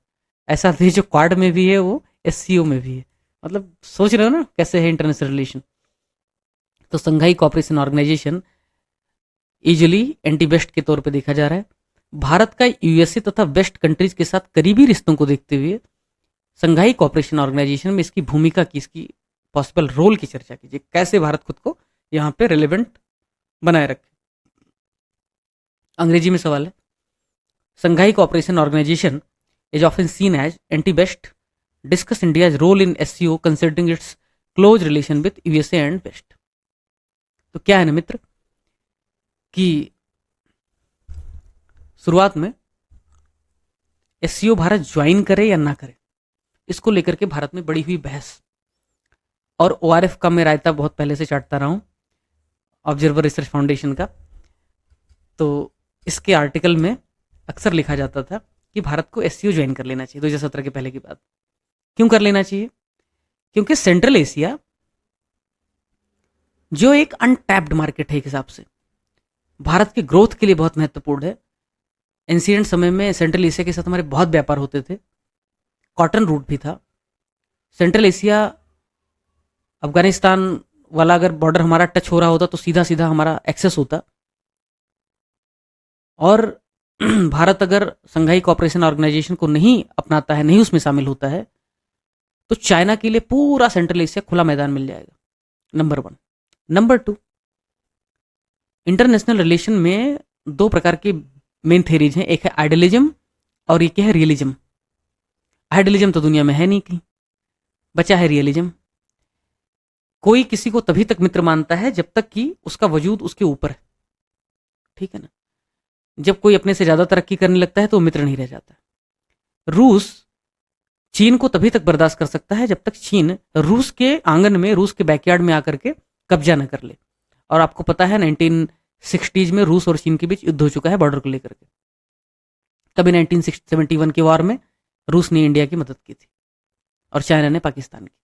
ऐसा थे जो क्वाड में भी है वो एससीओ में भी है। मतलब सोच रहे हो ना कैसे है इंटरनेशनल रिलेशन। तो Shanghai cooperation organisation usually anti west के तौर पे देखा जा रहा है। भारत का यूएसए तथा वेस्ट कंट्रीज के साथ करीबी रिश्तों को देखते हुए संघाई कोऑपरेशन ऑर्गेनाइजेशन में इसकी भूमिका की, इसकी पॉसिबल रोल की चर्चा कीजिए। कैसे भारत खुद को यहाँ पे रिलेवेंट बनाए रखे। अंग्रेजी में सवाल है, Shanghai cooperation organisation is often seen as anti west, discuss India's role in SCO considering its close relation with USA and west. तो क्या है ना मित्र कि शुरुआत में एससीओ भारत ज्वाइन करे या ना करे, इसको लेकर के भारत में बड़ी हुई बहस। और ओआरएफ का मैं रायता बहुत पहले से चाटता रहा हूँ, ऑब्जर्वर रिसर्च फाउंडेशन का। तो इसके आर्टिकल में अक्सर लिखा जाता था कि भारत को एससीओ ज्वाइन कर लेना चाहिए 2017 के पहले की बात। क्यों कर लेना चाहिए? क्योंकि सेंट्रल एशिया जो एक अनटैप्ड मार्केट है एक हिसाब से, भारत के ग्रोथ के लिए बहुत महत्वपूर्ण है। एंशिएंट समय में सेंट्रल एशिया के साथ हमारे बहुत व्यापार होते थे, कॉटन रूट भी था। सेंट्रल एशिया, अफगानिस्तान वाला अगर बॉर्डर हमारा टच हो रहा होता तो सीधा सीधा हमारा एक्सेस होता। और भारत अगर संघाई कोऑपरेशन ऑर्गेनाइजेशन को नहीं अपनाता है, नहीं उसमें शामिल होता है, तो चाइना के लिए पूरा सेंट्रल एशिया खुला मैदान मिल जाएगा। नंबर 1। नंबर 2, इंटरनेशनल रिलेशन में दो प्रकार की मेन थेरीज हैं, एक है आइडियलिज्म और एक है रियलिज्म। आइडियलिज्म तो दुनिया में है नहीं कहीं, बचा है रियलिज्म। कोई किसी को तभी तक मित्र मानता है जब तक कि उसका वजूद उसके ऊपर है, ठीक है ना। जब कोई अपने से ज्यादा तरक्की करने लगता है तो वो मित्र नहीं रह जाता। रूस चीन को तभी तक बर्दाश्त कर सकता है जब तक चीन रूस के आंगन में, रूस के बैकयार्ड में आकर के कब्जा न कर ले। और आपको पता है 1960s में रूस और चीन के बीच युद्ध हो चुका है बॉर्डर को लेकर के। तभी 1971 के वार में रूस ने इंडिया की मदद की थी और चाइना ने पाकिस्तान की।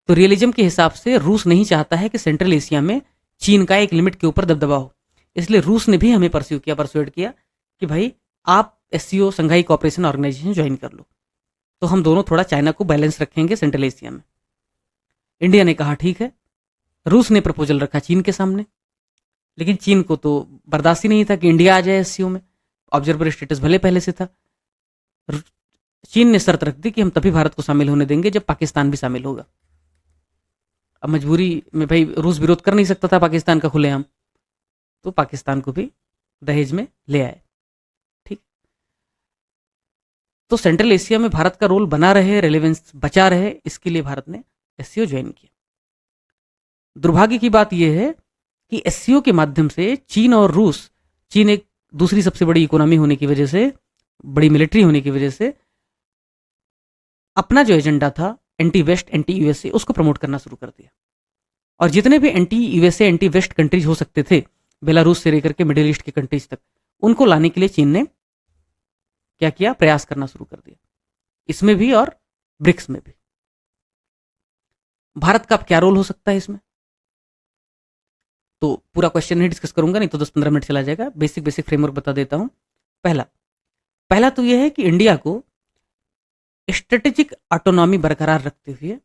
तो रियलिज्म के हिसाब से रूस नहीं चाहता है कि सेंट्रल एशिया में चीन का एक लिमिट के ऊपर दबदबा हो, इसलिए रूस ने भी हमें परसुएड किया कि भाई आप एससीओ संघाई कोऑपरेशन ऑर्गेनाइजेशन ज्वाइन कर लो, तो हम दोनों थोड़ा चाइना को बैलेंस रखेंगे सेंट्रल एशिया में। इंडिया ने कहा ठीक है। रूस ने प्रपोजल रखा चीन के सामने, लेकिन चीन को तो बर्दाश्त ही नहीं था कि इंडिया आ जाए एससीओ में। ऑब्जर्वर स्टेटस भले पहले से था। चीन ने शर्त रख दी कि हम तभी भारत को शामिल होने देंगे जब पाकिस्तान भी शामिल होगा। अब मजबूरी में भाई रूस विरोध कर नहीं सकता था पाकिस्तान का खुलेआम, तो पाकिस्तान को भी दहेज में ले आए, ठीक। तो सेंट्रल एशिया में भारत का रोल बना रहे, रेलेवेंस बचा रहे, इसके लिए भारत ने एससीओ ज्वाइन किया। दुर्भाग्य की बात यह है कि एससीओ के माध्यम से चीन और रूस, चीन एक दूसरी सबसे बड़ी इकोनॉमी होने की वजह से, बड़ी मिलिट्री होने की वजह से, अपना जो एजेंडा था एंटी वेस्ट एंटी यूएसए उसको प्रमोट करना शुरू कर दिया। और जितने भी anti USA anti west countries हो सकते थे, बेलारूस से लेकर के मिडिल ईस्ट की कंट्रीज तक, उनको लाने के लिए चीन ने क्या किया, प्रयास करना शुरू कर दिया, इसमें भी और ब्रिक्स में भी। भारत का अब क्या रोल हो सकता है इसमें, तो पूरा क्वेश्चन नहीं डिस्कस करूंगा, नहीं तो 10-15 मिनट चला जाएगा। बेसिक फ्रेमवर्क बता देता हूं। पहला तो यह है कि इंडिया को स्ट्रेटेजिक ऑटोनॉमी बरकरार रखते हुए,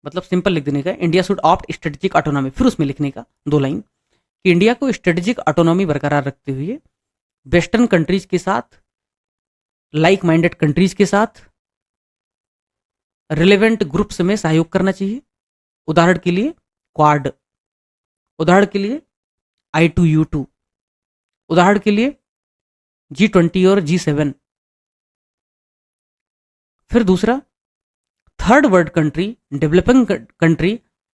मतलब सिंपल लिख देने का, India should opt strategic autonomy, फिर उसमें लिखने का 2 लाइन कि इंडिया को स्ट्रेटेजिक ऑटोनॉमी बरकरार रखते हुए वेस्टर्न कंट्रीज के साथ, लाइक माइंडेड कंट्रीज के साथ, रिलेवेंट ग्रुप्स में सहयोग करना चाहिए। उदाहरण के लिए क्वाड, उदाहरण के लिए I2U2, उदाहरण के लिए G20 और G7। फिर दूसरा, third world country, developing country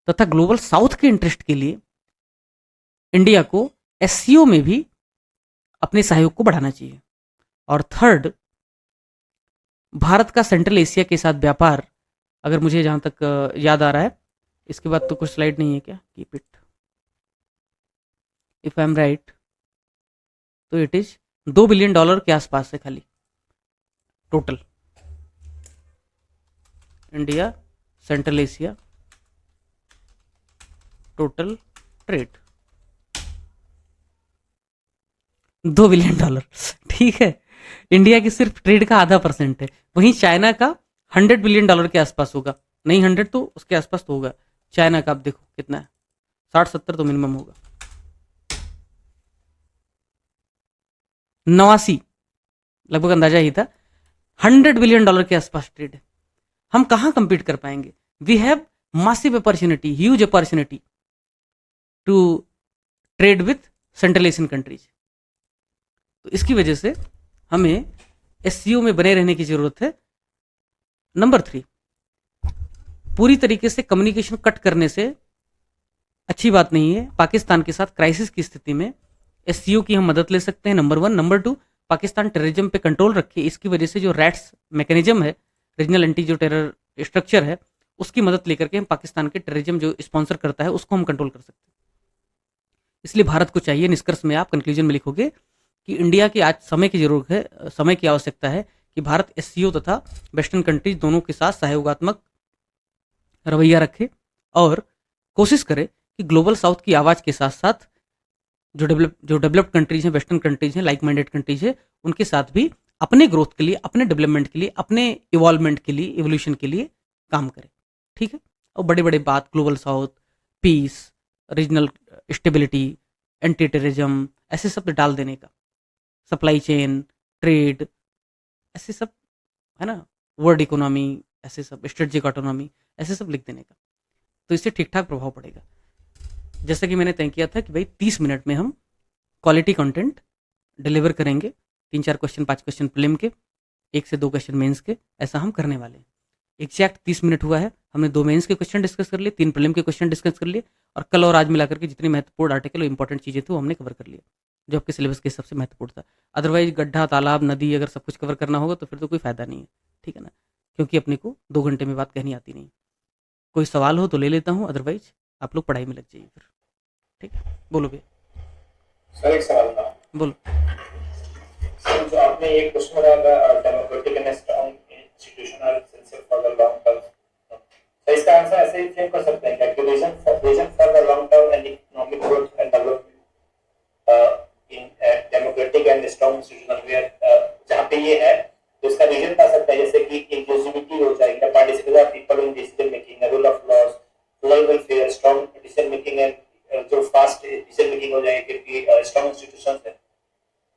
तथा ग्लोबल साउथ के इंटरेस्ट के लिए इंडिया को एससीओ में भी अपने सहयोग को बढ़ाना चाहिए। और थर्ड, भारत का सेंट्रल एशिया के साथ व्यापार, अगर मुझे जहां तक याद आ रहा है, इसके बाद तो कुछ स्लाइड नहीं है क्या, keep it, if I am right, तो इट इज $2 बिलियन के आसपास है खाली total India central Asia total trade, $2 billion, ठीक है। इंडिया की सिर्फ ट्रेड का आधा % है, वहीं चाइना का $100 बिलियन के आसपास होगा, नहीं 100 तो उसके आसपास तो होगा। चाइना का आप देखो कितना है, 60-70 तो मिनिमम होगा, 89 लगभग अंदाजा ही था। $100 बिलियन के आसपास ट्रेड है। हम कहां कंपीट कर पाएंगे? We have massive opportunity, huge opportunity to trade with central Asian countries. तो इसकी वजह से हमें एससीओ में बने रहने की जरूरत है। नंबर 3, पूरी तरीके से कम्युनिकेशन कट करने से अच्छी बात नहीं है। पाकिस्तान के साथ क्राइसिस की स्थिति में एससीओ की हम मदद ले सकते हैं, नंबर 1। नंबर 2, पाकिस्तान टेररिज्म पे कंट्रोल रखे, इसकी वजह से जो रैट्स मैकेनिज्म है, रीजनल एंटी जो टेरर स्ट्रक्चर है, उसकी मदद लेकर के हम पाकिस्तान के टेररिज्म जो स्पॉन्सर करता है उसको हम कंट्रोल कर सकते हैं। इसलिए भारत को चाहिए, निष्कर्ष में आप कंक्लूजन में लिखोगे कि इंडिया की आज समय की जरूरत है, समय की आवश्यकता है कि भारत एससीओ तथा वेस्टर्न कंट्रीज दोनों के साथ सहयोगात्मक रवैया रखे और कोशिश करे कि ग्लोबल साउथ की आवाज़ के साथ साथ जो डेवलप्ड कंट्रीज हैं, वेस्टर्न कंट्रीज हैं, लाइक माइंडेड कंट्रीज है, उनके साथ भी अपने ग्रोथ के लिए, अपने डेवलपमेंट के लिए, अपने इवॉल्वमेंट के लिए, इवोल्यूशन के लिए काम करे। ठीक है। और बड़े बड़े बात, global south, peace, regional stability, anti terrorism, ऐसे शब्द डाल देने का, सप्लाई चेन, ट्रेड, ऐसे सब है ना, वर्ल्ड इकोनॉमी, ऐसे सब, स्ट्रेटेजिक ऑटोनॉमी, ऐसे सब लिख देने का, तो इससे ठीक ठाक प्रभाव पड़ेगा। जैसा कि मैंने तय किया था कि भाई 30 मिनट में हम क्वालिटी कंटेंट डिलीवर करेंगे, 3-4 क्वेश्चन, 5 क्वेश्चन प्रीलिम के, 1 से 2 क्वेश्चन मेंस के, ऐसा हम करने वाले हैं। एग्जैक्ट 30 मिनट हुआ है, हमने 2 मेंस के क्वेश्चन डिस्कस कर लिए, 3 प्रीलिम के क्वेश्चन डिस्कस कर लिए, और कल और आज मिलाकर के जितनी महत्वपूर्ण आर्टिकल और इंपॉर्टेंट चीज़ें थी वो हमने कवर कर लिया, जो आपके सिलेबस के हिसाब से महत्वपूर्ण था। अदरवाइज गड्ढा, तालाब, नदी अगर सब कुछ कवर करना होगा तो फिर तो कोई फायदा नहीं है। ठीक है ना, क्योंकि अपने को 2 घंटे में बात कहनी आती नहीं। कोई सवाल हो तो ले लेता हूँ, अदरवाइज आप लोग पढ़ाई में लग जाइए फिर। ठीक, बोलो भैया। सर एक सवाल था। बोलो। सर जो आपने ये क्वेश्चन बताया democratic and strong institution are essential for the long term, तो इसका आंसर ऐसे ही फ्रेम कर सकते हैं क्या कि vision for the long term and economic growth and development in democratic and strong institution where, जहाँ पे ये है तो इसका रीजन क्या सकता है, जैसे कि इंक्लूसिविटी हो जाएगी, participation of people in decision making, rule of laws, rural welfare, strong decision making and जो फास्ट डिसीजन मेकिंग हो जाएगी क्योंकि स्ट्रांग इंस्टीट्यूशंस है।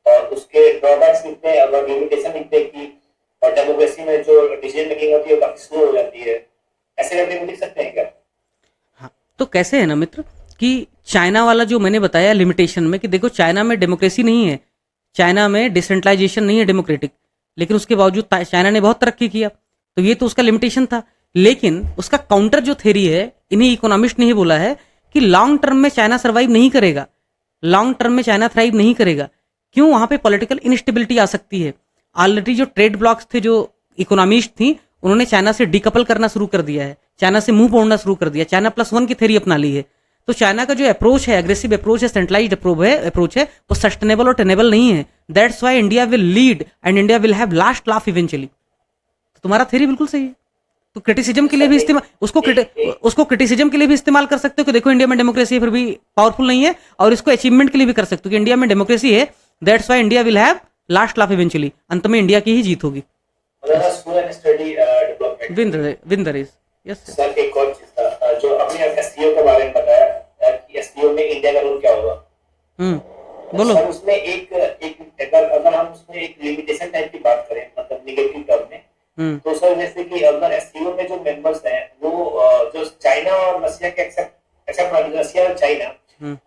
और उसके ड्रॉबैक्स कितने हैं, अगर लिमिटेशन कितने की, और डेमोक्रेसी में जो डिसीजन मेकिंग होती है काफी स्लो हो जाती है, ऐसे करके लिख सकते हैं क्या? हाँ, तो कैसे है ना मित्र कि चाइना वाला जो मैंने बताया लिमिटेशन में, कि देखो चाइना में डेमोक्रेसी नहीं है, चाइना में डिसेंट्रलाइजेशन नहीं है डेमोक्रेटिक, लेकिन उसके बावजूद चाइना ने बहुत तरक्की किया, तो ये तो उसका लिमिटेशन था। लेकिन उसका काउंटर जो थ्योरी है, इन्हीं इकोनॉमिस्ट ने ही बोला है कि लॉन्ग टर्म में चाइना सर्वाइव नहीं करेगा, लॉन्ग टर्म में चाइना थ्राइव नहीं करेगा। क्यों? वहां पे पॉलिटिकल इनस्टेबिलिटी आ सकती है। ऑलरेडी जो ट्रेड ब्लॉक्स थे, जो इकोनॉमिस्ट थी, उन्होंने चाइना से डीकपल करना शुरू कर दिया है, चाइना से मुंह मोड़ना शुरू कर दिया, चाइना +1 की थ्योरी अपना ली है। तो चाइना का जो अप्रोच है, एग्रेसिव अप्रोच है, सेंट्रलाइज्ड अप्रोच है, वो सस्टेनेबल और टेनेबल नहीं है। That's why India will lead and India will have last laugh eventually. तो तुम्हारा थ्योरी बिल्कुल सही है। तो क्रिटिसिज्म के लिए भी इस्तेमाल, उसको क्रिटिसिज्म के लिए भी इस्तेमाल कर सकते हो कि देखो इंडिया में डेमोक्रेसी फिर भी पावरफुल नहीं है, और इसको अचीवमेंट के लिए भी कर सकते हो कि इंडिया में डेमोक्रेसी है, that's why India will have last laugh eventually. अंत में इंडिया की ही जीत होगी। Win the race. Yes sir एक और चीज था, जो आपने एससीओ के बारे में बताया कि एससीओ में इंडिया का रोल क्या होगा? बोलो। सर उसमें एक अगर हम उसमें एक लिमिटेशन टाइप की बात करें, मतलब नेगेटिव टर्म में, तो सर जैसे कि अगर एससीओ में जो मेंबर्स हैं वो जो चाइना और रशिया के एक्सेप्ट रशिया और चाइना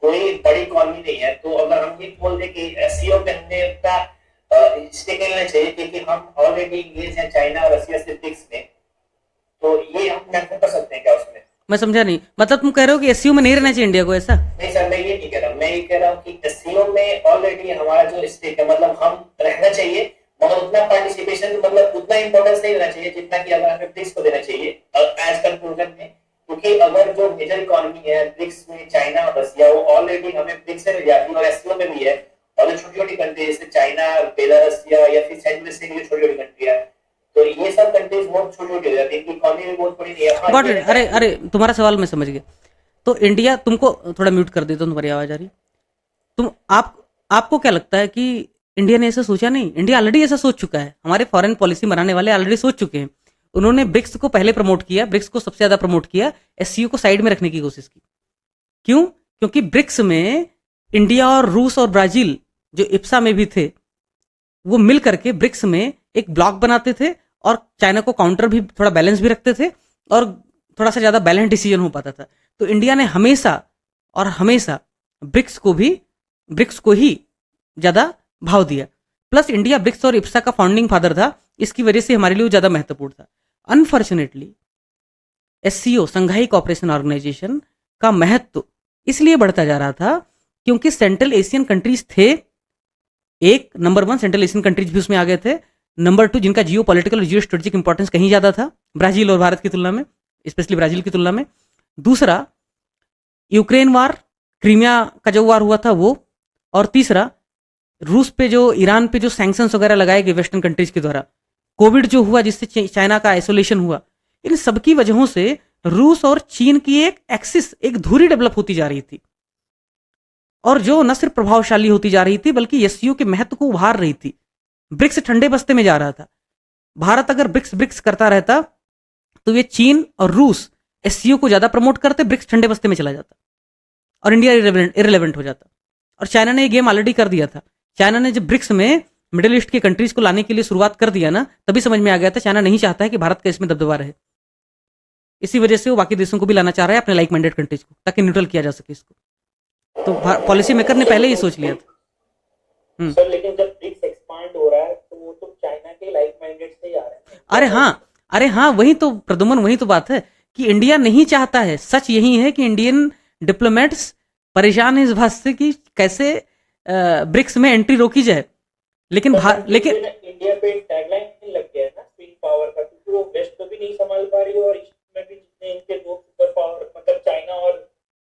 कोई बड़ी इकोनॉमी नहीं है, तो अगर हम ये बोल दें कि एससीओ में हमने अपना स्टेक लेना चाहिए क्योंकि हम ऑलरेडी इंगेज हैं चाइना और रशिया से ब्रिक्स में, तो ये हम कैसे कर सकते हैं क्या उसमें? मैं समझा नहीं, मतलब तुम कह रहे हो कि एससीओ में नहीं रहना चाहिए इंडिया को, ऐसा? नहीं सर, मैं ये नहीं कह रहा, मैं ये कह रहा हूँ कि एससीओ में ऑलरेडी हमारा जो स्टेक है, मतलब हम रहना चाहिए, मगर उतना पार्टिसिपेशन, मतलब उतना इंपॉर्टेंस नहीं देना चाहिए जितना कि अगर हमें ब्रिक्स को देना चाहिए एज कंक्लूजन में। क्योंकि अगर जो मेजर इकोनॉमी है ब्रिक्स में चाइना और रशिया, वो ऑलरेडी हमें ब्रिक्स से मिल जाती है और एससीओ में भी है, और जो छोटी छोटी कंट्री जैसे चाइना, बेलारूसिया या फिर सेंट्रल एशिया की छोटी छोटी कंट्री है, तो ये सब कंट्रीज बहुत छोटी छोटी हो जाती है, इकोनॉमी भी बहुत बड़ी नहीं है। Got it. अरे तुम्हारा सवाल मैं समझ गया। तो इंडिया, तुमको थोड़ा म्यूट कर देता हूँ, तुम्हारी आवाज आ रही। आपको क्या लगता है कि इंडिया ने ऐसा सोचा? नहीं, इंडिया ऑलरेडी ऐसा सोच चुका है। हमारे फॉरेन पॉलिसी बनाने वाले ऑलरेडी सोच चुके हैं। उन्होंने ब्रिक्स को पहले प्रमोट किया, ब्रिक्स को सबसे ज्यादा प्रमोट किया, एससीओ को साइड में रखने की कोशिश की। क्यों? क्योंकि ब्रिक्स में इंडिया और रूस और ब्राजील जो इप्सा में भी थे, वो मिल करके ब्रिक्स में एक ब्लॉक बनाते थे और चाइना को काउंटर भी, थोड़ा बैलेंस भी रखते थे और थोड़ा सा ज्यादा बैलेंस डिसीजन हो पाता था। तो इंडिया ने हमेशा और हमेशा ब्रिक्स को ही ज्यादा भाव दिया। प्लस इंडिया ब्रिक्स और इप्सा का फाउंडिंग फादर था, इसकी वजह से हमारे लिए वो ज्यादा महत्वपूर्ण था। अनफॉर्चुनेटली एससीओ, संघाई कोऑपरेशन ऑर्गेनाइजेशन का महत्व इसलिए बढ़ता जा रहा था क्योंकि सेंट्रल एशियन कंट्रीज थे एक नंबर 1 सेंट्रल एशियन कंट्रीज भी उसमें आ गए थे। नंबर 2 जिनका जियो पॉलिटिकल और जियो स्ट्रेटेजिक इंपॉर्टेंस कहीं ज़्यादा था, ब्राज़ील और भारत की तुलना में, स्पेशली ब्राज़ील की तुलना में। दूसरा, यूक्रेन वार, क्रीमिया का जो वार हुआ था वो। और तीसरा, रूस पे जो, ईरान पे जो सैंक्शंस वगैरह लगाए गए वेस्टर्न कंट्रीज के द्वारा, कोविड जो हुआ जिससे चाइना का आइसोलेशन हुआ, इन सबकी वजहों से रूस और चीन की एक एक्सिस, एक धुरी डेवलप होती जा रही थी, और जो न सिर्फ प्रभावशाली होती जा रही थी बल्कि एससीओ के महत्व को उभार रही थी। ब्रिक्स ठंडे बस्ते में जा रहा था। भारत अगर ब्रिक्स ब्रिक्स करता रहता तो ये चीन और रूस एससीओ को ज्यादा प्रमोट करते, ब्रिक्स ठंडे बस्ते में चला जाता और इंडिया इरेलेवेंट हो जाता। और चाइना ने ये गेम ऑलरेडी कर दिया था। चाइना ने जब ब्रिक्स में मिडिल ईस्ट के कंट्रीज को लाने के लिए शुरुआत कर दिया ना, तभी समझ में आ गया था चाइना नहीं चाहता है कि भारत का इसमें दबदबा रहे। इसी वजह से वो बाकी देशों को भी लाना चाह रहा है, अपने लाइक माइंडेड कंट्रीज को, ताकि न्यूट्रल किया जा सके इसको। तो पॉलिसी मेकर ने पहले ही सोच लिया था। सर लेकिन जब ब्रिक्स एक्सपांड हो रहा है तो वो तो चाइना के लाइक माइंडेड से ही आ रहे हैं। अरे हाँ, वही तो प्रदुमन, वही तो बात है कि इंडिया नहीं चाहता है। सच यही है कि इंडियन डिप्लोमेट्स परेशान है इस बात से कि कैसे ब्रिक्स में एंट्री रोकी जाए। लेकिन इंडिया पे टैगलाइन लग गया है ना स्विंग पावर का, क्योंकि वो वेस्ट को भी नहीं संभाल पा रही और ईस्ट में भी जितने इनके दो सुपर पावर मतलब चाइना और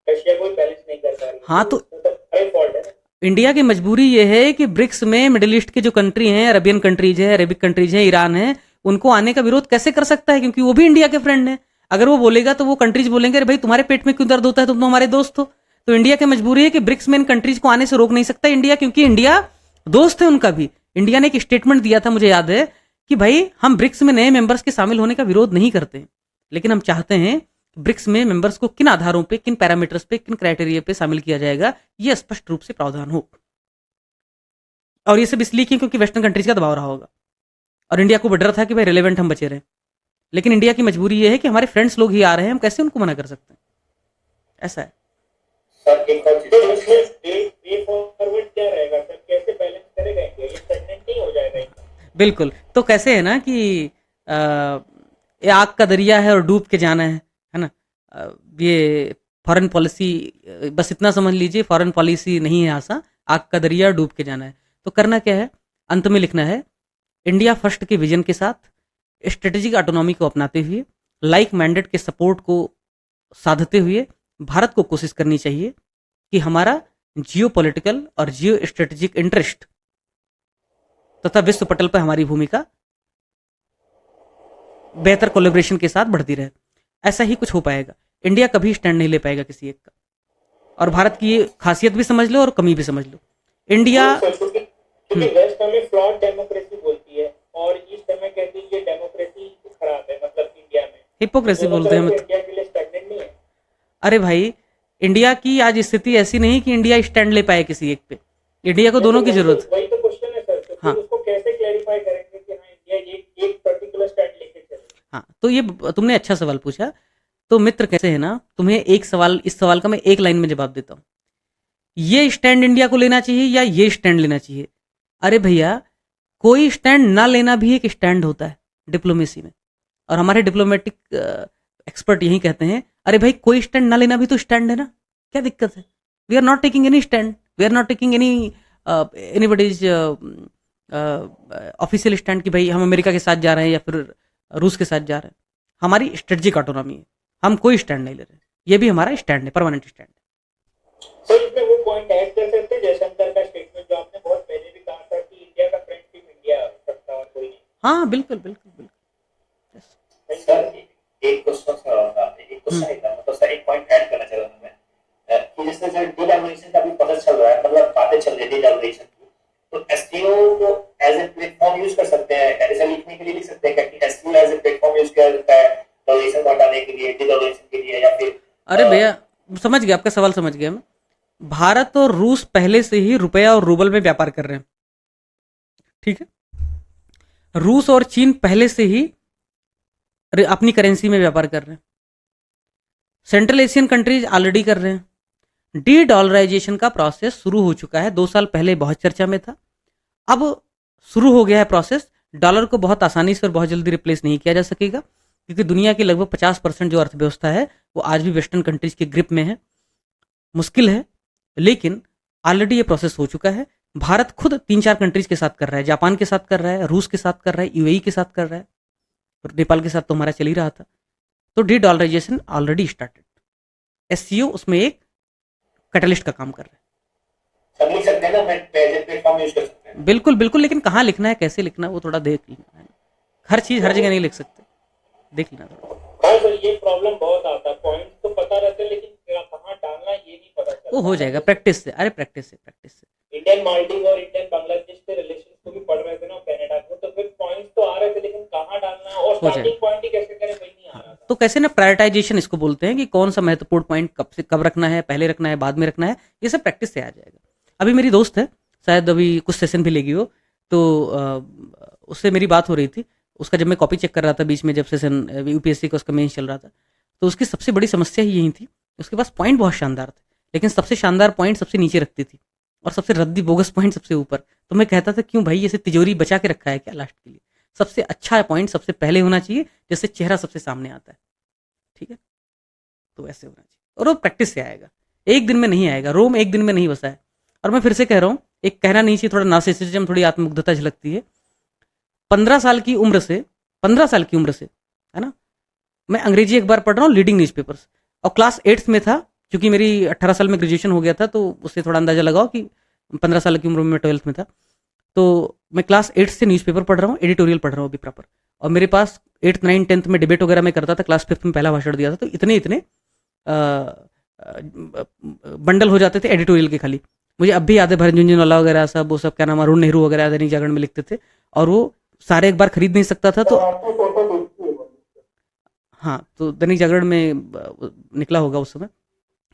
रशिया को बैलेंस नहीं कर पा रही। हाँ, तो फॉल्ट है ना। इंडिया की मजबूरी ये है कि ब्रिक्स में मिडिल ईस्ट के जो कंट्री हैं, अरबियन कंट्रीज है, अरेबिक कंट्रीज है, ईरान है, उनको आने का विरोध कैसे कर सकता है, क्योंकि वो भी इंडिया के फ्रेंड हैं। अगर वो बोलेगा तो वो कंट्रीज बोलेंगे अरे भाई तुम्हारे पेट में क्यों दर्द होता है, तुम तो हमारे दोस्त हो। तो इंडिया की मजबूरी है कि ब्रिक्स में इन कंट्रीज को आने से रोक नहीं सकता इंडिया, क्योंकि इंडिया दोस्त है उनका भी। इंडिया ने एक स्टेटमेंट दिया था, मुझे याद है, कि भाई हम ब्रिक्स में नए मेंबर्स के शामिल होने का विरोध नहीं करते, लेकिन हम चाहते हैं ब्रिक्स में मेंबर्स को किन आधारों पे, किन पैरामीटर्स पे, किन क्राइटेरिया पे शामिल किया जाएगा, यह स्पष्ट रूप से प्रावधान हो। और ये सब इसलिए क्योंकि वेस्टर्न कंट्रीज का दबाव रहा होगा और इंडिया को डर था कि भाई रिलेवेंट हम बचे रहे। लेकिन इंडिया की मजबूरी ये है कि हमारे फ्रेंड्स लोग ही आ रहे हैं, हम कैसे उनको मना कर सकते हैं। ऐसा है सर। एक और चीज वे फॉरवर्ड क्या रहेगा सर, कैसे बैलेंस करेगा इंडिया, ये स्टैग्नेंट नहीं हो जाएगा? बिल्कुल। तो कैसे है ना कि ये आग का दरिया है और डूब के जाना है ना। ये फॉरेन पॉलिसी, बस इतना समझ लीजिए, फॉरेन पॉलिसी नहीं है आशा, आग का दरिया डूब के जाना है। तो करना क्या है, अंत में लिखना है इंडिया फर्स्ट के विजन के साथ स्ट्रेटेजिक ऑटोनॉमी को अपनाते हुए, लाइक माइंडेड के सपोर्ट को साधते हुए भारत को कोशिश करनी चाहिए कि हमारा जियो पॉलिटिकल और जियो स्ट्रेटेजिक इंटरेस्ट तथा विश्व पटल पर हमारी भूमिका बेहतर कोलैबोरेशन के साथ बढ़ती रहे। ऐसा ही कुछ हो पाएगा। इंडिया कभी स्टैंड नहीं ले पाएगा किसी एक का। और भारत की ये खासियत भी समझ लो और कमी भी समझ लो। इंडिया क्योंकि वेस्ट हमें फ्लॉड डेमोक्रेसी बोलती है और ईस्ट हमें कहती है ये डेमोक्रेसी खराब है, मतलब इंडिया में हिपोक्रेसी बोलते हैं। इंडिया के लिए स्टैग्नेंट नहीं है। अरे भाई, इंडिया की आज स्थिति ऐसी नहीं कि इंडिया स्टैंड ले पाए किसी एक पे। इंडिया को दोनों की जरूरत। वही तो क्वेश्चन है सर। तो हाँ, उसको कैसे क्लैरिफाई करेंगे कि हाँ इंडिया एक पर्टिकुलर स्टैंड लेके चले? हाँ, तो ये तुमने अच्छा सवाल पूछा। तो मित्र कैसे है ना, तुम्हें एक सवाल, इस सवाल का मैं एक लाइन में जवाब देता हूँ। ये स्टैंड इंडिया को लेना चाहिए या ये स्टैंड लेना चाहिए? अरे भैया, कोई स्टैंड ना लेना भी एक स्टैंड होता है डिप्लोमेसी में। और हमारे डिप्लोमेटिक एक्सपर्ट यही कहते हैं, अरे भाई कोई स्टैंड ना लेना भी तो स्टैंड है ना, क्या दिक्कत है? We are not taking any stand, we are not taking anybody's official stand कि भाई हम अमेरिका के साथ जा रहे हैं या फिर रूस के साथ जा रहे हैं। हमारी स्ट्रेटेजिक ऑटोनॉमी है, हम कोई स्टैंड नहीं ले रहे। ये भी हमारा स्टैंड है, परमानेंट स्टैंड है। सर इसमें वो पॉइंट ऐड कर सकते हैं जयशंकर का स्टेटमेंट जो आपने बहुत पहले भी कहा था कि इंडिया का फ्रेंड सिर्फ इंडिया हो सकता और कोई नहीं। हाँ बिल्कुल बिल्कुल बिल्कुल। सर एक क्वेश्चन मतलब सर एक पॉइंट ऐड करना चाह रहा हूं मैं कि जैसे सर डीवैल्यूएशन का भी पता चल रहा है, मतलब बातें चल रही है डीवैल्यूएशन की, तो एसटीओ को एज ए प्लेटफॉर्म यूज कर सकते हैं, ऐसा लिखने के लिए लिख सकते हैं कि STO as a platform use किया जाता है डीवैल्यूएशन को हटाने के लिए, डीवैल्यूएशन के लिए, या फिर? अरे भैया समझ गया, आपका सवाल समझ गया मैं। भारत और रूस पहले से ही रुपया और रूबल में व्यापार कर रहे हैं, ठीक है। रूस और चीन पहले से ही अपनी करेंसी में व्यापार कर रहे हैं। सेंट्रल एशियन कंट्रीज ऑलरेडी कर रहे हैं। डी डॉलराइजेशन का प्रोसेस शुरू हो चुका है। 2 साल पहले बहुत चर्चा में था, अब शुरू हो गया है प्रोसेस। डॉलर को बहुत आसानी से और बहुत जल्दी रिप्लेस नहीं किया जा सकेगा, क्योंकि दुनिया की लगभग 50% जो अर्थव्यवस्था है वो आज भी वेस्टर्न कंट्रीज के ग्रिप में है। मुश्किल है, लेकिन ऑलरेडी ये प्रोसेस हो चुका है। भारत खुद 3-4 कंट्रीज के साथ कर रहा है, जापान के साथ कर रहा है, रूस के साथ कर रहा है, यूएई के साथ कर रहा है, और नेपाल के साथ तो हमारा चल ही रहा था। तो de dollarization already started. SCO उसमें एक कैटलिस्ट का काम कर रहा है। सब लिख सकते हैं ना, मैं प्लेटफॉर्म यूज कर सकते हैं। बिल्कुल बिल्कुल, लेकिन कहाँ लिखना है, कैसे लिखना है, वो थोड़ा देख लेना है। हर चीज हर जगह नहीं लिख सकते, देख लेना थोड़ा। हाँ सर, ये प्रॉब्लम बहुत आता है। पॉइंट तो पता रहते हैं, लेकिन कहाँ डालना ये नहीं पता चलता। वो हो जाएगा प्रैक्टिस से, अरे प्रैक्टिस से। इंडियन मालदीव और इंडियन बांग्लादेश के रिलेशन को भी पढ़ रहे थे ना कनाडा को, तो फिर पॉइंट्स तो आ रहे थे, लेकिन कहाँ डालना है और स्टार्टिंग पॉइंट ही कैसे करें वही नहीं आ रहा था। तो कैसे ना, प्रायोरिटाइजेशन इसको बोलते हैं कि कौन सा महत्वपूर्ण पॉइंट कब रखना है, पहले रखना है, बाद में रखना है, ये सब प्रैक्टिस से आ जाएगा। अभी मेरी दोस्त है, शायद अभी कुछ सेशन भी लेगी वो, तो उससे मेरी बात हो रही थी। उसका जब मैं कॉपी चेक कर रहा था बीच में, जब सेशन यूपीएससी का उसका मेंस चल रहा था, तो उसकी सबसे बड़ी समस्या ही यही थी। उसके पास पॉइंट बहुत शानदार थे, लेकिन सबसे शानदार पॉइंट सबसे नीचे रखती थी और सबसे रद्दी बोगस पॉइंट सबसे ऊपर। तो मैं कहता था क्यों भाई, ऐसे तिजोरी बचा के रखा है क्या लास्ट के लिए? सबसे अच्छा पॉइंट सबसे पहले होना चाहिए, जैसे चेहरा सबसे सामने आता है, ठीक है? तो ऐसे होना चाहिए, और वो प्रैक्टिस से आएगा, एक दिन में नहीं आएगा। रोम एक दिन में नहीं बसा है। और मैं फिर से कह रहा हूँ, एक कहना नहीं चाहिए, थोड़ा नार्सिसिज्म, थोड़ी आत्ममुग्धता झलकती है। 15 साल की उम्र से है ना, मैं अंग्रेजी अखबार पढ़ रहा हूँ, लीडिंग न्यूज़पेपर्स, और क्लास 8th में था, क्योंकि मेरी 18 साल में ग्रेजुएशन हो गया था, तो उससे थोड़ा अंदाजा लगाओ कि 15 साल की उम्र में मैं 12th में था। तो मैं क्लास 8 से न्यूज़पेपर पढ़ रहा हूँ, एडिटोरियल पढ़ रहा हूँ अभी प्रॉपर। और मेरे पास 8th 9th 10th में डिबेट वगैरह में करता था, क्लास 5th में पहला भाषण दिया था, तो इतने बंडल हो जाते थे एडिटोरियल के खाली। मुझे अब भी याद है, भरत झुंझुनवाला वगैरह सब, वो सब क्या नाम, अरुण नेहरू वगैरह दैनिक जागरण में लिखते थे, और वो सारे अखबार खरीद नहीं सकता था, तो हाँ, तो दैनिक जागरण में निकला होगा उस समय,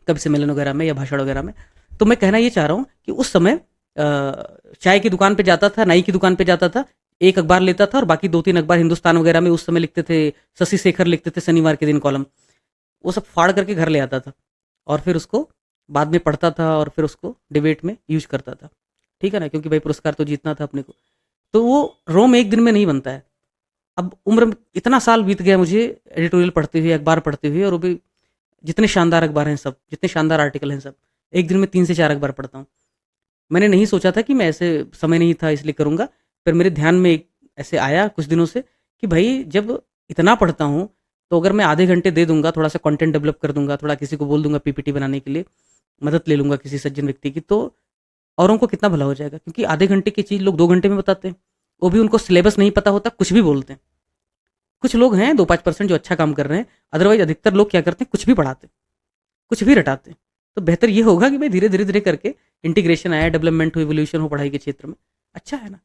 कवि सम्मेलन वगैरह में या भाषण वगैरह में। तो मैं कहना ये चाह रहा हूँ कि उस समय चाय की दुकान पे जाता था, नाई की दुकान पे जाता था, एक अखबार लेता था, और बाकी 2-3 अखबार हिंदुस्तान वगैरह में उस समय लिखते थे, शशि शेखर लिखते थे शनिवार के दिन कॉलम, वो सब फाड़ करके घर ले आता था, और फिर उसको बाद में पढ़ता था, और फिर उसको डिबेट में यूज करता था, ठीक है ना, क्योंकि भाई पुरस्कार तो जीतना था अपने को। तो वो रोम एक दिन में नहीं बनता है। अब उम्र, इतना साल बीत गया मुझे एडिटोरियल पढ़ते हुए, अखबार पढ़ते हुए, और वो भी जितने शानदार अखबार हैं सब, जितने शानदार आर्टिकल हैं सब, एक दिन में 3 से 4 अखबार पढ़ता हूँ। मैंने नहीं सोचा था कि मैं ऐसे, समय नहीं था इसलिए करूँगा, फिर मेरे ध्यान में ऐसे आया कुछ दिनों से कि भाई जब इतना पढ़ता हूँ, तो अगर मैं आधे घंटे दे दूंगा, थोड़ा सा कंटेंट डेवलप कर दूंगा, थोड़ा किसी को बोल दूंगा पीपीटी बनाने के लिए, मदद ले लूंगा किसी सज्जन व्यक्ति की, तो औरों को कितना भला हो जाएगा। क्योंकि आधे घंटे की चीज़ लोग 2 घंटे में बताते हैं, वो भी उनको सिलेबस नहीं पता होता, कुछ भी बोलते हैं। कुछ लोग हैं 2-5% जो अच्छा काम कर रहे हैं, अदरवाइज अधिकतर लोग क्या करते हैं, कुछ भी पढ़ाते, कुछ भी रटाते हैं। तो बेहतर ये होगा कि भाई धीरे धीरे धीरे करके इंटीग्रेशन आया, डेवलपमेंट हो, इवोल्यूशन हो पढ़ाई के क्षेत्र में, अच्छा है ना।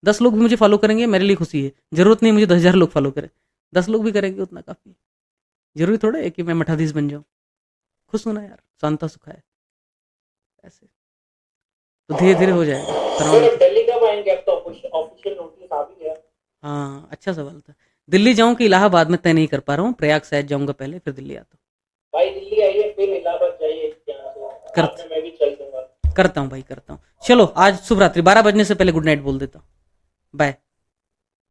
10 लोग भी मुझे फॉलो करेंगे, मेरे लिए खुशी है। जरूरत नहीं मुझे 10,000 लोग फॉलो करें, 10 लोग भी करेंगे उतना काफ़ी है। जरूरी थोड़ा है कि मैं मठाधीश बन जाऊँ। खुश होना यार, शांता सुखा है ऐसे, तो धीरे धीरे हो जाएगा। तनाव सर दिल्ली कब आएंगे? अब तो ऑफिशियल नोटिस आ भी गया। हाँ, अच्छा सवाल था। दिल्ली जाऊँ कि इलाहाबाद में तय नहीं कर पा रहा हूँ, प्रयाग शायद जाऊँगा पहले, फिर दिल्ली आता हूँ। भाई दिल्ली आइए, फिर इलाहाबाद जाइए, यहाँ से आपने मैं भी चल दूंगा। करता हूँ भाई, करता हूँ। चलो आज शुभ रात्रि, 12 बजने से पहले गुड नाइट बोल देता हूँ। बाय।